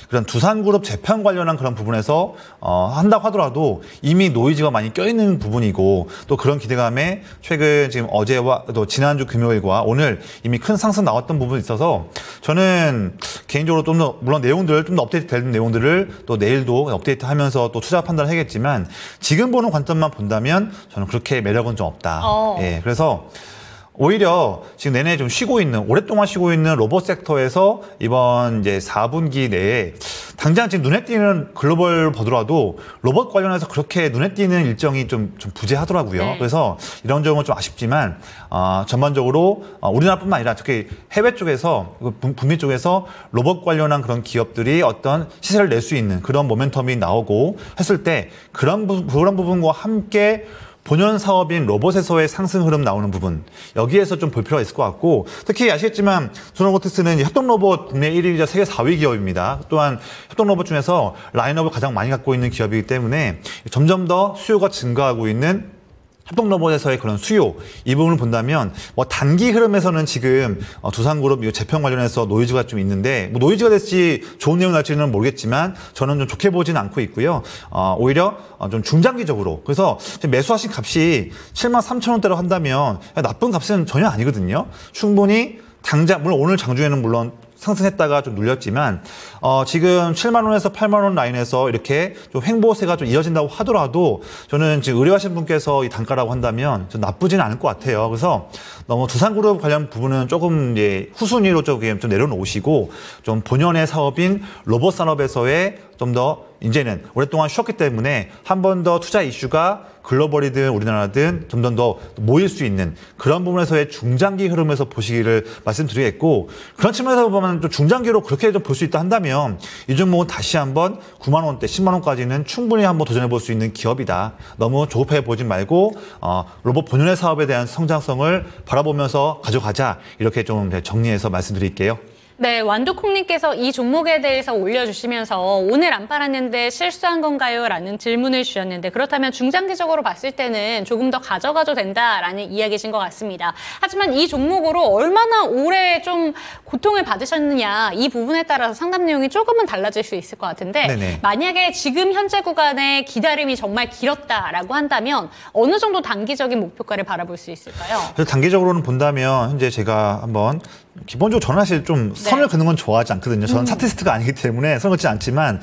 그런 두산그룹 재편 관련한 그런 부분에서 한다고 하더라도 이미 노이즈가 많이 껴있는 부분이고 또 그런 기대감에 최근 지금 어제와 또 지난주 금요일과 오늘 이미 큰 상승 나왔던 부분이 있어서 저는 개인적으로 좀 더 물론 내용들 좀 더 업데이트 된 내용들을 또 내일도 업데이트하면서 또 투자 판단을 하겠지만 지금 보는 관점만 본다면 저는 그렇게 매력은 좀 없다. 예, 그래서 오히려 지금 내내 좀 오랫동안 쉬고 있는 로봇 섹터에서 이번 이제 4분기 내에 당장 지금 눈에 띄는 글로벌 보더라도 로봇 관련해서 그렇게 눈에 띄는 일정이 좀 부재하더라고요. 네. 그래서 이런 점은 좀 아쉽지만, 전반적으로 우리나라뿐만 아니라 특히 해외 쪽에서, 북미 쪽에서 로봇 관련한 그런 기업들이 어떤 시세를 낼 수 있는 그런 모멘텀이 나오고 했을 때 그런 부분과 함께 본연 사업인 로봇에서의 상승 흐름 나오는 부분 여기에서 좀 볼 필요가 있을 것 같고 특히 아시겠지만 두산로보틱스는 협동로봇 국내 1위이자 세계 4위 기업입니다. 또한 협동로봇 중에서 라인업을 가장 많이 갖고 있는 기업이기 때문에 점점 더 수요가 증가하고 있는 협동로봇에서의 그런 수요 이 부분을 본다면 뭐 단기 흐름에서는 지금 두산그룹 이 재편 관련해서 노이즈가 좀 있는데 뭐 노이즈가 될지 좋은 내용 날지는 모르겠지만 저는 좀 좋게 보지는 않고 있고요. 오히려 좀 중장기적으로 그래서 매수하신 값이 73,000원대로 한다면 나쁜 값은 전혀 아니거든요. 충분히 당장 물론 오늘 장중에는 물론 상승했다가 좀 눌렸지만 지금 7만 원에서 8만 원 라인에서 이렇게 좀 횡보세가 좀 이어진다고 하더라도 저는 지금 의뢰하신 분께서 이 단가라고 한다면 좀 나쁘지는 않을 것 같아요. 그래서 너무 두산그룹 관련 부분은 조금 이제 후순위로 좀 내려놓으시고 좀 본연의 사업인 로봇 산업에서의 좀 더 이제는 오랫동안 쉬었기 때문에 한 번 더 투자 이슈가 글로벌이든 우리나라든 점점 더 모일 수 있는 그런 부분에서의 중장기 흐름에서 보시기를 말씀드리겠고 그런 측면에서 보면 좀 중장기로 그렇게 좀 볼 수 있다 한다면 이 종목은 다시 한번 9만 원대, 10만 원까지는 충분히 한번 도전해 볼 수 있는 기업이다. 너무 조급해 보지 말고 로봇 본연의 사업에 대한 성장성을 바라보면서 가져가자 이렇게 좀 정리해서 말씀드릴게요. 네, 완두콩님께서 이 종목에 대해서 올려주시면서 오늘 안 팔았는데 실수한 건가요? 라는 질문을 주셨는데 그렇다면 중장기적으로 봤을 때는 조금 더 가져가도 된다라는 이야기신 것 같습니다. 하지만 이 종목으로 얼마나 오래 좀 고통을 받으셨느냐 이 부분에 따라서 상담 내용이 조금은 달라질 수 있을 것 같은데 네네. 만약에 지금 현재 구간의 기다림이 정말 길었다라고 한다면 어느 정도 단기적인 목표가를 바라볼 수 있을까요? 그래서 단기적으로는 본다면 현재 제가 한번 기본적으로 저는 사실 좀 선을 그는 건 좋아하지 않거든요. 저는 차트리스트가 아니기 때문에 선을 긋지 않지만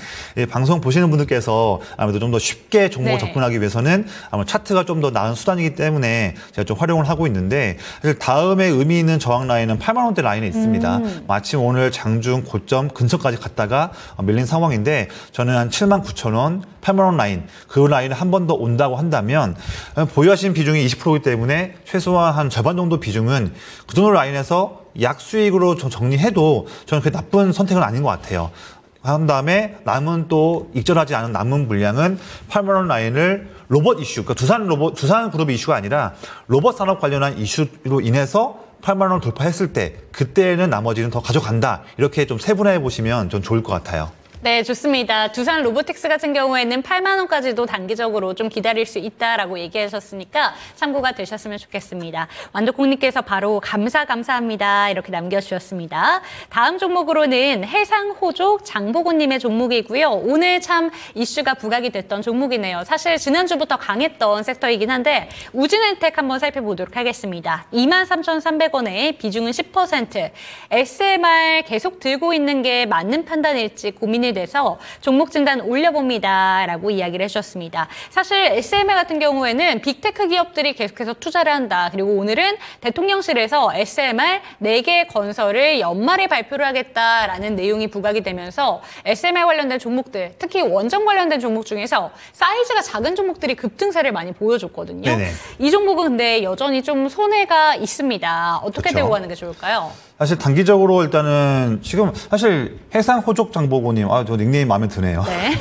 방송 보시는 분들께서 아무래도 좀 더 쉽게 종목을 접근하기 위해서는 아마 차트가 좀 더 나은 수단이기 때문에 제가 좀 활용을 하고 있는데 사실 다음에 의미 있는 저항 라인은 8만 원대 라인에 있습니다. 마침 오늘 장중 고점 근처까지 갔다가 밀린 상황인데 저는 한 79,000원, 8만 원 라인 그 라인에 한 번 더 온다고 한다면 보유하신 비중이 20%이기 때문에 최소한 한 절반 정도 비중은 그 정도 라인에서 약수익으로 정리해도 저는 그게 나쁜 선택은 아닌 것 같아요. 한 다음에 남은 또 익절하지 않은 남은 물량은 8만 원 라인을 로봇 이슈, 그러니까 두산 그룹의 이슈가 아니라 로봇 산업 관련한 이슈로 인해서 8만 원 돌파했을 때 그때는 나머지는 더 가져간다. 이렇게 좀 세분화해 보시면 좀 좋을 것 같아요. 네, 좋습니다. 두산 로보틱스 같은 경우에는 8만 원까지도 단기적으로 좀 기다릴 수 있다라고 얘기하셨으니까 참고가 되셨으면 좋겠습니다. 완두콩님께서 바로 감사합니다. 이렇게 남겨주셨습니다. 다음 종목으로는 해상호족 장보고님의 종목이고요. 오늘 참 이슈가 부각이 됐던 종목이네요. 사실 지난주부터 강했던 섹터이긴 한데 우진엔텍 한번 살펴보도록 하겠습니다. 23,300원에 비중은 10%. SMR 계속 들고 있는 게 맞는 판단일지 고민이 돼서 종목 진단 올려봅니다라고 이야기를 해주셨습니다. 사실 SMR 같은 경우에는 빅테크 기업들이 계속해서 투자를 한다. 그리고 오늘은 대통령실에서 SMR 4개 건설을 연말에 발표를 하겠다라는 내용이 부각이 되면서 SMR 관련된 종목들, 특히 원전 관련된 종목 중에서 사이즈가 작은 종목들이 급등세를 많이 보여줬거든요. 네네. 이 종목은 근데 여전히 좀 손해가 있습니다. 어떻게 그렇죠. 들고 가는 게 좋을까요? 사실 단기적으로 일단은 지금 사실 해상호족 장보고님, 저 닉네임 마음에 드네요. 네.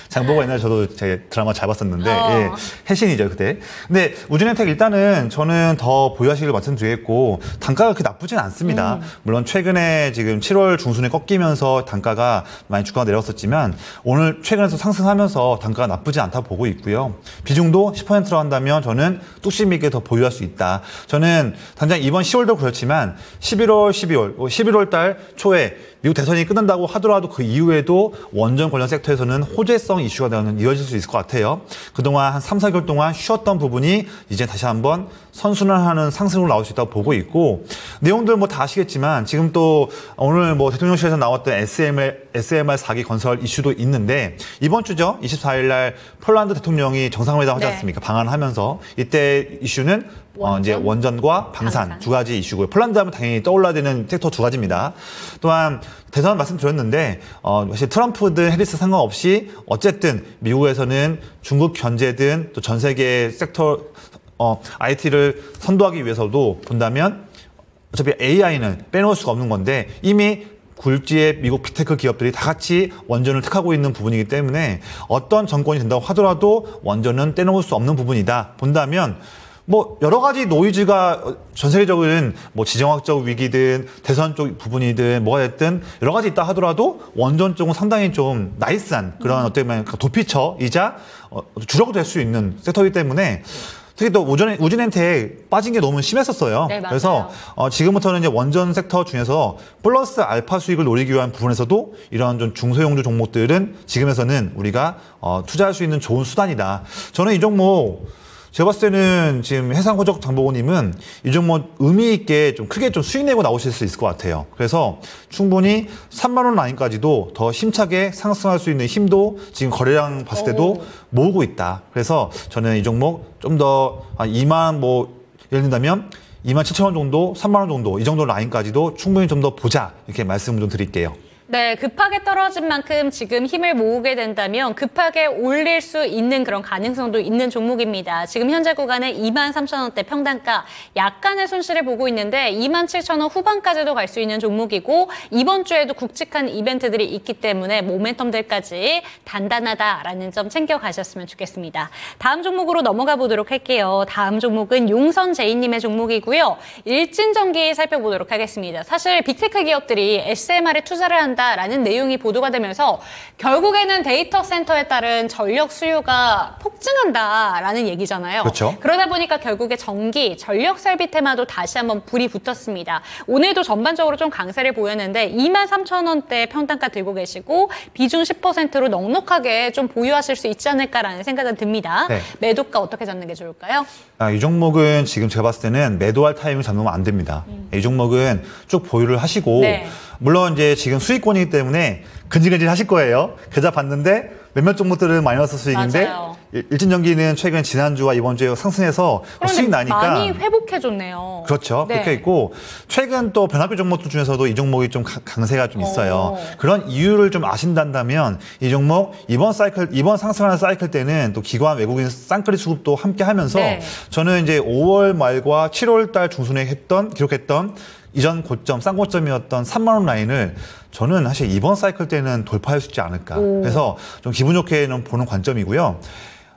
장보고 옛날에 저도 제 드라마 잘 봤었는데, 어. 예, 해신이죠, 그때. 근데 우진엔텍 일단은 저는 더 보유하시길 말씀드리겠고, 단가가 그렇게 나쁘진 않습니다. 물론 최근에 지금 7월 중순에 꺾이면서 단가가 많이 주가가 내렸었지만, 오늘 최근에서 상승하면서 단가가 나쁘지 않다 보고 있고요. 비중도 10%로 한다면 저는 뚝심 있게 더 보유할 수 있다. 저는 당장 이번 10월도 그렇지만, 11월 달 초에 미국 대선이 끝난다고 하더라도 그 이후에도 원전 관련 섹터에서는 호재성 이슈가 이어질 수 있을 것 같아요. 그동안 한 3, 4개월 동안 쉬었던 부분이 이제 다시 한번 선순환하는 상승으로 나올 수 있다고 보고 있고, 내용들 뭐 다 아시겠지만 지금 또 오늘 뭐 대통령실에서 나왔던 SMR 4기 건설 이슈도 있는데, 이번 주죠. 24일 날 폴란드 대통령이 정상회담 하지 네. 않습니까? 방한하면서 이때 이슈는 이제 원전과 방산 두 가지 이슈고요. 폴란드 하면 당연히 떠올라야 되는 섹터 두 가지입니다. 또한 대선 말씀드렸는데 사실 트럼프든 해리스 상관없이 어쨌든 미국에서는 중국 견제든 또 전 세계 섹터 IT를 선도하기 위해서도 본다면 어차피 AI는 빼놓을 수가 없는 건데, 이미 굴지의 미국 빅테크 기업들이 다 같이 원전을 택하고 있는 부분이기 때문에 어떤 정권이 된다고 하더라도 원전은 떼놓을 수 없는 부분이다 본다면, 뭐 여러 가지 노이즈가 전 세계적인 뭐 지정학적 위기든 대선 쪽 부분이든 뭐가 됐든 여러 가지 있다 하더라도 원전 쪽은 상당히 좀 나이스한 그런 어떻게 보면 도피처이자 주력도 될 수 있는 섹터이기 때문에, 특히 또 우진엔텍 빠진 게 너무 심했었어요. 네, 맞아요. 그래서 지금부터는 이제 원전 섹터 중에서 플러스 알파 수익을 노리기 위한 부분에서도 이런 좀 중소형주 종목들은 지금에서는 우리가 투자할 수 있는 좋은 수단이다. 저는 이 종목 제가 봤을 때는 지금 해상호족 장보고님은 이 종목 의미 있게 좀 크게 좀 수익 내고 나오실 수 있을 것 같아요. 그래서 충분히 3만 원 라인까지도 더 힘차게 상승할 수 있는 힘도 지금 거래량 봤을 때도 모으고 있다. 그래서 저는 이 종목 좀 더 2만 예를 든다면 27,000원 정도, 3만 원 정도 이 정도 라인까지도 충분히 좀 더 보자, 이렇게 말씀을 좀 드릴게요. 네, 급하게 떨어진 만큼 지금 힘을 모으게 된다면 급하게 올릴 수 있는 그런 가능성도 있는 종목입니다. 지금 현재 구간에 23,000원대 평단가, 약간의 손실을 보고 있는데 27,000원 후반까지도 갈 수 있는 종목이고, 이번 주에도 굵직한 이벤트들이 있기 때문에 모멘텀들까지 단단하다라는 점 챙겨가셨으면 좋겠습니다. 다음 종목으로 넘어가 보도록 할게요. 다음 종목은 용선제이님의 종목이고요. 일진전기 살펴보도록 하겠습니다. 사실 빅테크 기업들이 SMR에 투자를 한다라는 내용이 보도가 되면서 결국에는 데이터 센터에 따른 전력 수요가 폭증한다라는 얘기잖아요. 그렇죠. 그러다 보니까 결국에 전기, 전력 설비 테마도 다시 한번 불이 붙었습니다. 오늘도 전반적으로 좀 강세를 보였는데 23,000원대 평단가 들고 계시고 비중 10%로 넉넉하게 좀 보유하실 수 있지 않을까라는 생각은 듭니다. 네. 매도가 어떻게 잡는 게 좋을까요? 이 종목은 지금 제가 봤을 때는 매도할 타이밍을 잡으면 안 됩니다. 이 종목은 쭉 보유를 하시고, 네. 물론 이제 지금 수익권이기 때문에 근질근질 하실 거예요. 계좌 봤는데 몇몇 종목들은 마이너스 수익인데, 맞아요. 일진전기는 최근 지난주와 이번 주에 상승해서 수익 나니까 많이 회복해줬네요. 그렇죠. 네. 그렇게 있고, 최근 또 변화표 종목들 중에서도 이 종목이 좀 강세가 좀 있어요. 그런 이유를 좀 아신다면 이 종목 이번 상승하는 사이클 때는 또 기관 외국인 쌍끌이 수급도 함께 하면서, 네. 저는 이제 5월 말과 7월 달 중순에 기록했던 이전 고점, 쌍고점이었던 3만 원 라인을 저는 사실 이번 사이클 때는 돌파할 수 있지 않을까. 그래서 좀 기분 좋게는 보는 관점이고요.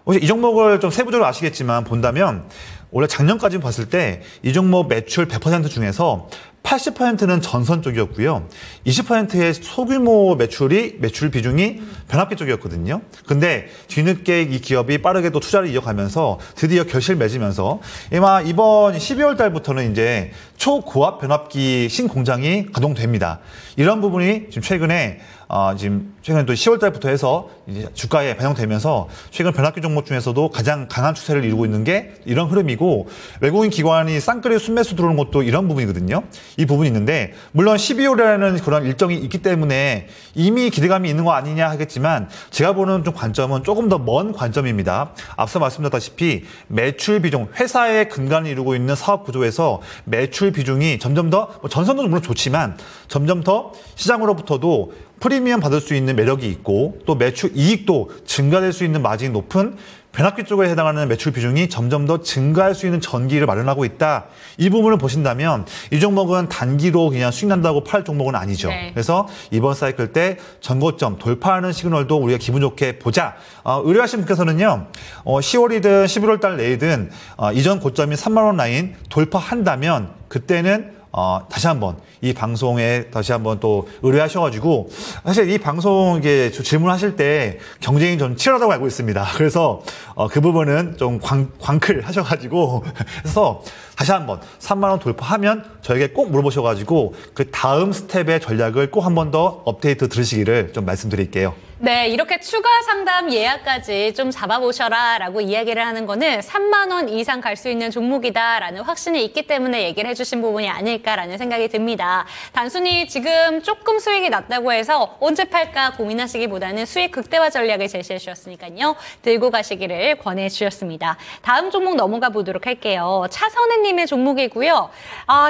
혹시 이 종목을 좀 세부적으로 아시겠지만 본다면 원래 작년까지 봤을 때 이 종목 매출 100% 중에서 80%는 전선 쪽이었고요. 20%의 소규모 매출 비중이 변압기 쪽이었거든요. 근데 뒤늦게 이 기업이 빠르게 또 투자를 이어가면서 드디어 결실을 맺으면서 아마 이번 12월 달부터는 이제 초고압 변압기 신공장이 가동됩니다. 이런 부분이 지금 최근에 또 10월 달부터 해서 이제 주가에 반영되면서 최근 변압기 종목 중에서도 가장 강한 추세를 이루고 있는 게 이런 흐름이고, 외국인 기관이 쌍끌이 순매수 들어오는 것도 이런 부분이거든요. 이 부분이 있는데, 물론 12월에는 그런 일정이 있기 때문에 이미 기대감이 있는 거 아니냐 하겠지만, 제가 보는 좀 관점은 조금 더 먼 관점입니다. 앞서 말씀드렸다시피 매출 비중, 회사의 근간을 이루고 있는 사업 구조에서 매출 비중이 점점 더, 전선도 물론 좋지만 점점 더 시장으로부터도 프리미엄 받을 수 있는 매력이 있고, 또 매출 이익도 증가될 수 있는 마진이 높은 변압기 쪽에 해당하는 매출 비중이 점점 더 증가할 수 있는 전기를 마련하고 있다. 이 부분을 보신다면 이 종목은 단기로 그냥 수익 난다고 팔 종목은 아니죠. 네. 그래서 이번 사이클 때 전고점 돌파하는 시그널도 우리가 기분 좋게 보자. 의뢰하신 분께서는요, 10월이든 11월 달 내이든 이전 고점인 3만 원 라인 돌파한다면 그때는 다시 한번 이 방송에 다시 한번 또 의뢰하셔가지고, 사실 이 방송 이게 질문하실 때 경쟁이 좀 치열하다고 알고 있습니다. 그래서 그 부분은 좀 광클 하셔가지고 그래서 다시 한번 3만 원 돌파하면 저에게 꼭 물어보셔가지고 그 다음 스텝의 전략을 꼭 한 번 더 업데이트 들으시기를 좀 말씀드릴게요. 네, 이렇게 추가 상담 예약까지 좀 잡아보셔라 라고 이야기를 하는 거는 3만 원 이상 갈 수 있는 종목이다라는 확신이 있기 때문에 얘기를 해주신 부분이 아닐까라는 생각이 듭니다. 단순히 지금 조금 수익이 났다고 해서 언제 팔까 고민하시기보다는 수익 극대화 전략을 제시해 주셨으니까요. 들고 가시기를 권해 주셨습니다. 다음 종목 넘어가 보도록 할게요. 차선혜님의 종목이고요.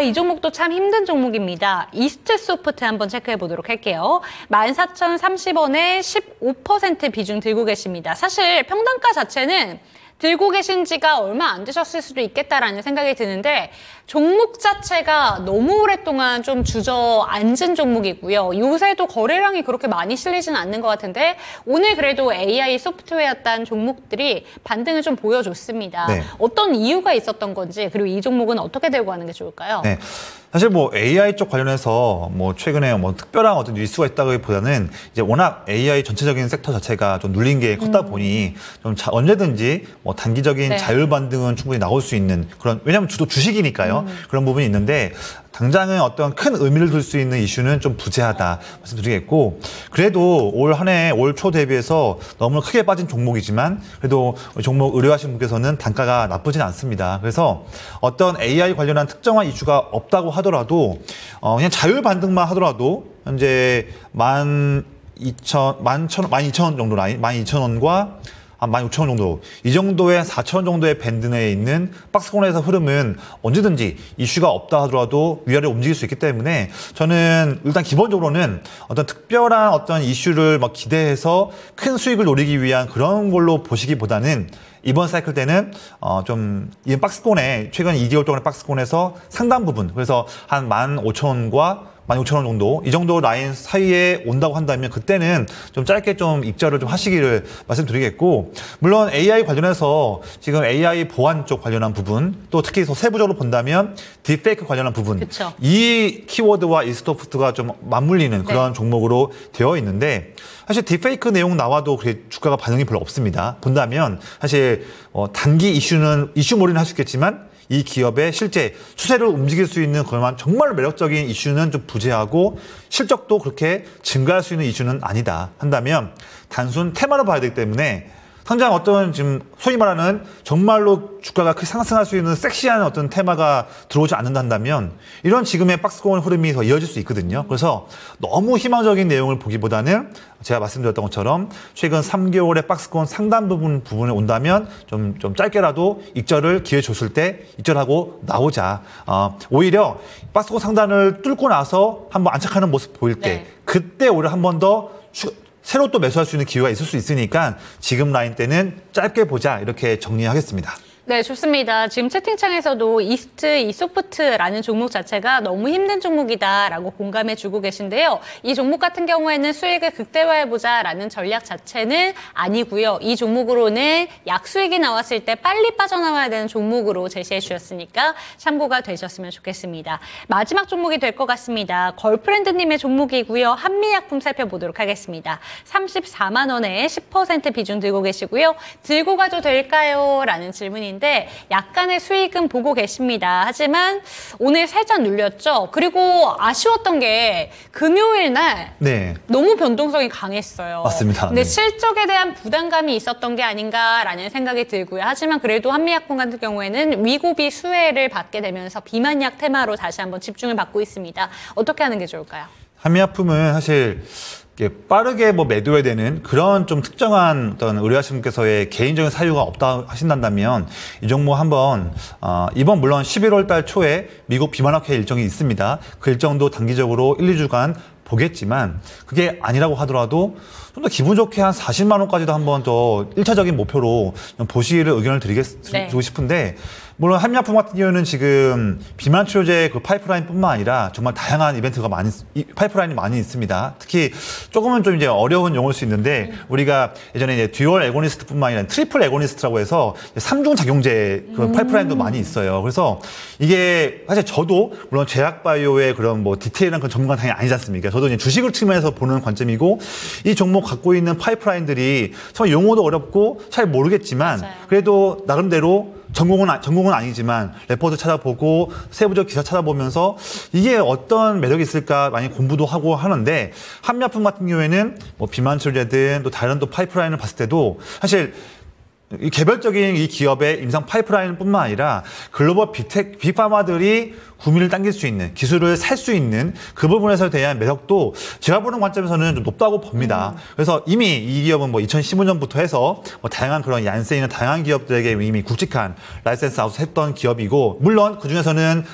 이 종목도 참 힘든 종목입니다. 이스트소프트 한번 체크해 보도록 할게요. 14,030원에 15% 비중 들고 계십니다. 사실 평단가 자체는 들고 계신 지가 얼마 안 되셨을 수도 있겠다라는 생각이 드는데, 종목 자체가 너무 오랫동안 좀 주저앉은 종목이고요. 요새도 거래량이 그렇게 많이 실리지는 않는 것 같은데, 오늘 그래도 AI 소프트웨어 딴 종목들이 반등을 좀 보여줬습니다. 네. 어떤 이유가 있었던 건지, 그리고 이 종목은 어떻게 들고 가는 게 좋을까요? 네. 사실 AI 쪽 관련해서 최근에 특별한 어떤 뉴스가 있다기보다는 이제 워낙 AI 전체적인 섹터 자체가 좀 눌린 게 컸다 보니 좀 언제든지 단기적인 네. 자율 반등은 충분히 나올 수 있는 그런, 왜냐하면 주식이니까요. 그런 부분이 있는데, 당장은 어떤 큰 의미를 둘 수 있는 이슈는 좀 부재하다 말씀드리겠고, 그래도 올 한 해, 올 초 대비해서 너무 크게 빠진 종목이지만 그래도 종목 의뢰하신 분께서는 단가가 나쁘진 않습니다. 그래서 어떤 AI 관련한 특정한 이슈가 없다고 하더라도 그냥 자율 반등만 하더라도 현재 12,000원 정도 라인, 12,000원과 한 16,000원 정도, 이 정도의 4,000원 정도의 밴드 내에 있는 박스권에서 흐름은 언제든지 이슈가 없다 하더라도 위아래 움직일 수 있기 때문에, 저는 일단 기본적으로는 어떤 특별한 어떤 이슈를 기대해서 큰 수익을 노리기 위한 그런 걸로 보시기보다는 이번 사이클 때는 이 박스권에 최근 2개월 동안의 박스권에서 상당 부분, 그래서 한 15,000원과 16,000원 정도, 이 정도 라인 사이에 온다고 한다면 그때는 좀 짧게 좀 익절을 좀 하시기를 말씀드리겠고, 물론 AI 관련해서 지금 AI 보안 쪽 관련한 부분, 또 특히 더 세부적으로 본다면 딥페이크 관련한 부분, 그쵸. 이 키워드와 이스토프트가 좀 맞물리는 그런 종목으로 되어 있는데, 사실 딥페이크 내용 나와도 주가가 반응이 별로 없습니다. 본다면 사실 단기 이슈몰이는 할 수 있겠지만 이 기업의 실제 추세를 움직일 수 있는 그런 정말 매력적인 이슈는 좀 부재하고, 실적도 그렇게 증가할 수 있는 이슈는 아니다 한다면 단순 테마로 봐야 되기 때문에, 당장 어떤 지금 소위 말하는 정말로 주가가 크게 상승할 수 있는 섹시한 어떤 테마가 들어오지 않는다 한다면 이런 지금의 박스권 흐름이 더 이어질 수 있거든요. 그래서 너무 희망적인 내용을 보기보다는 제가 말씀드렸던 것처럼 최근 3개월의 박스권 상단 부분에 온다면 좀 짧게라도 익절을 기회 줬을 때 익절하고 나오자. 오히려 박스권 상단을 뚫고 나서 한번 안착하는 모습 보일 때, 그때 오히려 한 번 더 새로 또 매수할 수 있는 기회가 있을 수 있으니까 지금 라인 때는 짧게 보자, 이렇게 정리하겠습니다. 네, 좋습니다. 지금 채팅창에서도 이소프트라는 종목 자체가 너무 힘든 종목이다라고 공감해주고 계신데요. 이 종목 같은 경우에는 수익을 극대화해보자라는 전략 자체는 아니고요. 이 종목으로는 약수익이 나왔을 때 빨리 빠져나와야 되는 종목으로 제시해 주셨으니까 참고가 되셨으면 좋겠습니다. 마지막 종목이 될 것 같습니다. 걸프렌드님의 종목이고요. 한미약품 살펴보도록 하겠습니다. 34만 원에 10% 비중 들고 계시고요. 들고 가도 될까요? 라는 질문인데 약간의 수익은 보고 계십니다. 하지만 오늘 살짝 눌렸죠. 그리고 아쉬웠던 게 금요일 날 네. 너무 변동성이 강했어요. 맞습니다. 근데 네. 실적에 대한 부담감이 있었던 게 아닌가라는 생각이 들고요. 하지만 그래도 한미약품 같은 경우에는 위고비 수혜를 받게 되면서 비만약 테마로 다시 한번 집중을 받고 있습니다. 어떻게 하는 게 좋을까요? 한미약품은 사실 빠르게 뭐 매도해야 되는 그런 좀 특정한 어떤 의료하시분께서의 개인적인 사유가 없다 하신다면 이 종목 한번 이번 물론 11월 달 초에 미국 비만학회 일정이 있습니다. 그 일정도 단기적으로 1, 2주간 보겠지만 그게 아니라고 하더라도 좀 더 기분 좋게 한 40만 원까지도 한번 더 1차적인 목표로 보시기를 의견을 드리고 싶은데 물론 한미약품 같은 경우는 지금 비만 치료제 그 파이프라인뿐만 아니라 정말 다양한 이벤트가 파이프라인이 많이 있습니다. 특히 조금은 좀 이제 어려운 용어일 수 있는데 우리가 예전에 이제 듀얼 에고니스트뿐만 아니라 트리플 에고니스트라고 해서 3중 작용제 그런 파이프라인도 많이 있어요. 그래서 이게 사실 저도 물론 제약바이오의 그런 뭐 디테일한 그런 전문가는 당연히 아니지 않습니까? 저도 이제 주식을 측면에서 보는 관점이고 이 종목 갖고 있는 파이프라인들이 정말 용어도 어렵고 잘 모르겠지만 맞아요. 그래도 나름대로 전공은 아니지만 레포트 찾아보고 세부적 기사 찾아보면서 이게 어떤 매력이 있을까 많이 공부도 하고 하는데 한미약품 같은 경우에는 뭐 비만 치료제든 또 다른 또 파이프라인을 봤을 때도 사실 이 개별적인 이 기업의 임상 파이프라인뿐만 아니라 글로벌 빅파마들이 구미를 당길 수 있는 기술을 살 수 있는 그 부분에서 대한 매력도 제가 보는 관점에서는 좀 높다고 봅니다. 그래서 이미 이 기업은 뭐 2015년부터 해서 뭐 다양한 그런 얀센이나 다양한 기업들에게 이미 굵직한 라이센스 아웃했던 기업이고 물론 그 중에서는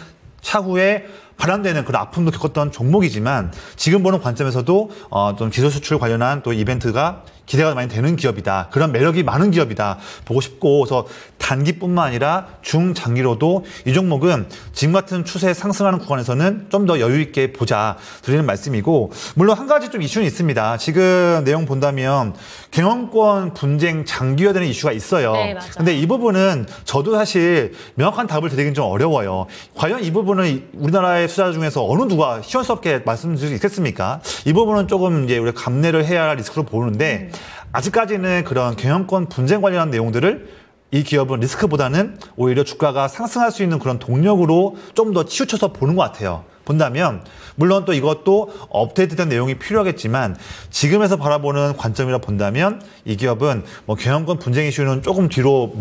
차후에 발현되는 그런 아픔도 겪었던 종목이지만 지금 보는 관점에서도 좀 기술 수출 관련한 또 이벤트가 기대가 많이 되는 기업이다. 그런 매력이 많은 기업이다. 보고 싶고 그래서 단기뿐만 아니라 중장기로도 이 종목은 지금 같은 추세 상승하는 구간에서는 좀 더 여유 있게 보자 드리는 말씀이고 물론 한 가지 좀 이슈는 있습니다. 지금 내용 본다면 경영권 분쟁 장기화되는 이슈가 있어요. 네, 맞아요. 근데 이 부분은 저도 사실 명확한 답을 드리긴 좀 어려워요. 과연 이 부분은 우리나라의 투자 중에서 어느 누가 시원스럽게 말씀드릴 수 있겠습니까? 이 부분은 조금 이제 우리가 감내를 해야 할 리스크로 보는데 아직까지는 그런 경영권 분쟁 관련한 내용들을 이 기업은 리스크보다는 오히려 주가가 상승할 수 있는 그런 동력으로 좀 더 치우쳐서 보는 것 같아요. 본다면 물론 또 이것도 업데이트된 내용이 필요하겠지만 지금에서 바라보는 관점이라 본다면 이 기업은 뭐 경영권 분쟁 이슈는 조금 뒤로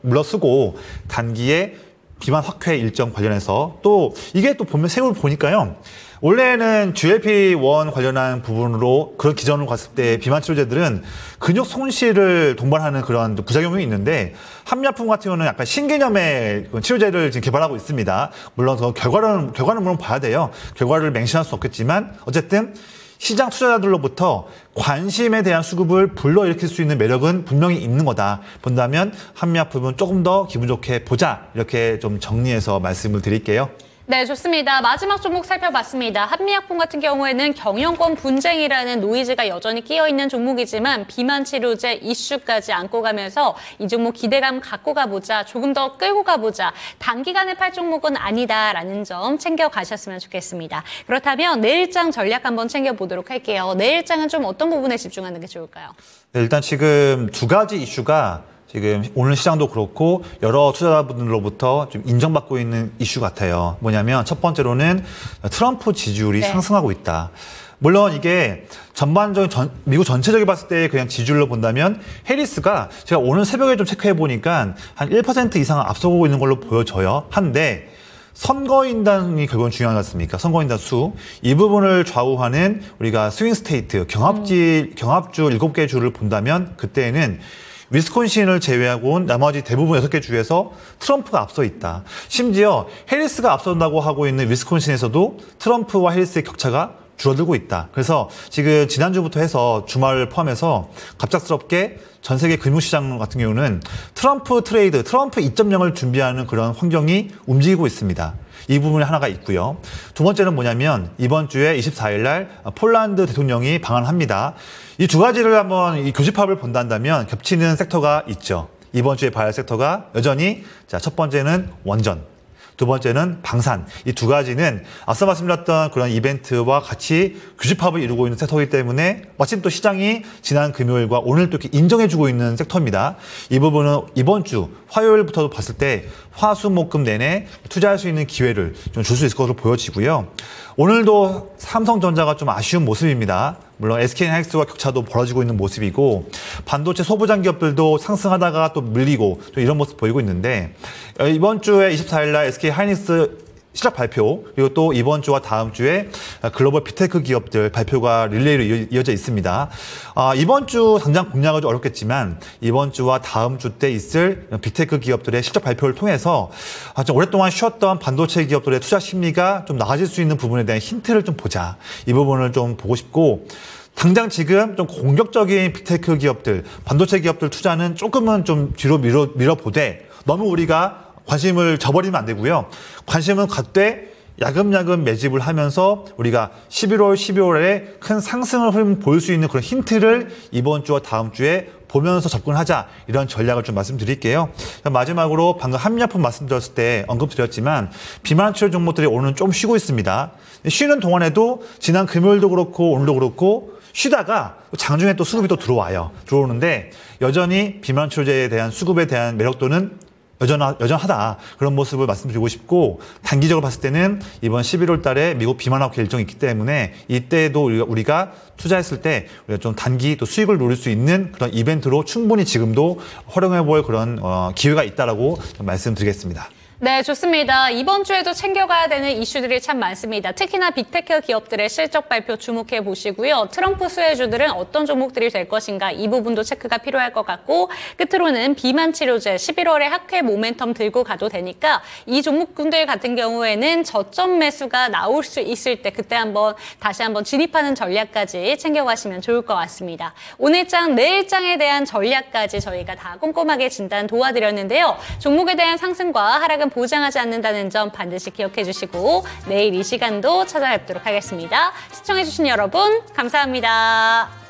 물러서고 단기에 비만 확회 일정 관련해서 또 이게 또 보면 세월 보니까요. 원래는 GLP-1 관련한 부분으로 그런 기전으로 갔을 때 비만 치료제들은 근육 손실을 동반하는 그런 부작용이 있는데 한미약품 같은 경우는 약간 신개념의 치료제를 지금 개발하고 있습니다. 물론 그 결과는 물론 봐야 돼요. 결과를 맹신할 수 없겠지만 어쨌든 시장 투자자들로부터 관심에 대한 수급을 불러일으킬 수 있는 매력은 분명히 있는 거다. 본다면 한미약품은 조금 더 기분 좋게 보자. 이렇게 좀 정리해서 말씀을 드릴게요. 네, 좋습니다. 마지막 종목 살펴봤습니다. 한미약품 같은 경우에는 경영권 분쟁이라는 노이즈가 여전히 끼어있는 종목이지만 비만 치료제 이슈까지 안고 가면서 이 종목 기대감 갖고 가보자, 조금 더 끌고 가보자, 단기간에 팔 종목은 아니다라는 점 챙겨가셨으면 좋겠습니다. 그렇다면 내일장 전략 한번 챙겨보도록 할게요. 내일장은 좀 어떤 부분에 집중하는 게 좋을까요? 네, 일단 지금 두 가지 이슈가 지금 오늘 시장도 그렇고 여러 투자자분들로부터 좀 인정받고 있는 이슈 같아요. 뭐냐면 첫 번째로는 트럼프 지지율이 상승하고 있다. 물론 이게 전반적인 미국 전체적으로 봤을 때 그냥 지지율로 본다면 해리스가 제가 오늘 새벽에 좀 체크해 보니까 한 1% 이상 앞서고 있는 걸로 보여져요. 한데 선거인단이 결국은 중요하지 않습니까? 선거인단 수. 이 부분을 좌우하는 우리가 스윙 스테이트, 경합주 7개 주를 본다면 그때는 위스콘신을 제외하고 온 나머지 대부분 6개 주에서 트럼프가 앞서 있다. 심지어 해리스가 앞선다고 하고 있는 위스콘신에서도 트럼프와 해리스의 격차가 줄어들고 있다. 그래서 지금 지난주부터 해서 주말을 포함해서 갑작스럽게 전 세계 금융시장 같은 경우는 트럼프 2.0을 준비하는 그런 환경이 움직이고 있습니다. 이 부분이 하나가 있고요. 두 번째는 뭐냐면 이번 주에 24일 날 폴란드 대통령이 방한합니다. 이 두 가지를 한번 이 교집합을 본다면 겹치는 섹터가 있죠. 이번 주에 봐야 할 섹터가 여전히 첫 번째는 원전, 두 번째는 방산. 이 두 가지는 앞서 말씀드렸던 그런 이벤트와 같이 교집합을 이루고 있는 섹터이기 때문에 마침 또 시장이 지난 금요일과 오늘 또 이렇게 인정해주고 있는 섹터입니다. 이 부분은 이번 주 화요일부터 봤을 때 화수목금 내내 투자할 수 있는 기회를 좀 줄 수 있을 것으로 보여지고요. 오늘도 삼성전자가 좀 아쉬운 모습입니다. 물론 SK하이닉스와 격차도 벌어지고 있는 모습이고 반도체 소부장 기업들도 상승하다가 또 밀리고 또 이런 모습 보이고 있는데 이번 주에 24일 날 SK하이닉스 실적 발표 그리고 또 이번 주와 다음 주에 글로벌 빅테크 기업들 발표가 릴레이로 이어져 있습니다. 이번 주 당장 공략은 좀 어렵겠지만 이번 주와 다음 주 때 있을 빅테크 기업들의 실적 발표를 통해서 좀 오랫동안 쉬었던 반도체 기업들의 투자 심리가 좀 나아질 수 있는 부분에 대한 힌트를 좀 보자. 이 부분을 좀 보고 싶고 당장 지금 좀 공격적인 빅테크 기업들, 반도체 기업들 투자는 조금은 좀 뒤로 밀어보되 너무 우리가 관심을 저버리면 안 되고요. 관심은 갖되 야금야금 매집을 하면서 우리가 11월, 12월에 큰 상승을 보일 수 있는 그런 힌트를 이번 주와 다음 주에 보면서 접근하자 이런 전략을 좀 말씀드릴게요. 마지막으로 방금 한미약품 말씀드렸을 때 언급드렸지만 비만 치료 종목들이 오늘은 좀 쉬고 있습니다. 쉬는 동안에도 지난 금요일도 그렇고 오늘도 그렇고 쉬다가 장중에 또 수급이 또 들어오는데 여전히 비만 치료제에 대한 수급에 대한 매력도는 여전하다. 그런 모습을 말씀드리고 싶고 단기적으로 봤을 때는 이번 11월 달에 미국 비만학회 일정이 있기 때문에 이때도 우리가 투자했을 때 우리가 좀 단기 또 수익을 노릴 수 있는 그런 이벤트로 충분히 지금도 활용해 볼 그런 기회가 있다라고 말씀드리겠습니다. 네, 좋습니다. 이번 주에도 챙겨가야 되는 이슈들이 참 많습니다. 특히나 빅테크 기업들의 실적 발표 주목해 보시고요. 트럼프 수혜주들은 어떤 종목들이 될 것인가 이 부분도 체크가 필요할 것 같고 끝으로는 비만 치료제 11월에 학회 모멘텀 들고 가도 되니까 이 종목군들 같은 경우에는 저점 매수가 나올 수 있을 때 그때 다시 한번 진입하는 전략까지 챙겨가시면 좋을 것 같습니다. 오늘 장, 내일 장에 대한 전략까지 저희가 다 꼼꼼하게 진단 도와드렸는데요. 종목에 대한 상승과 하락은 보장하지 않는다는 점 반드시 기억해 주시고 내일 이 시간도 찾아뵙도록 하겠습니다. 시청해 주신 여러분 감사합니다.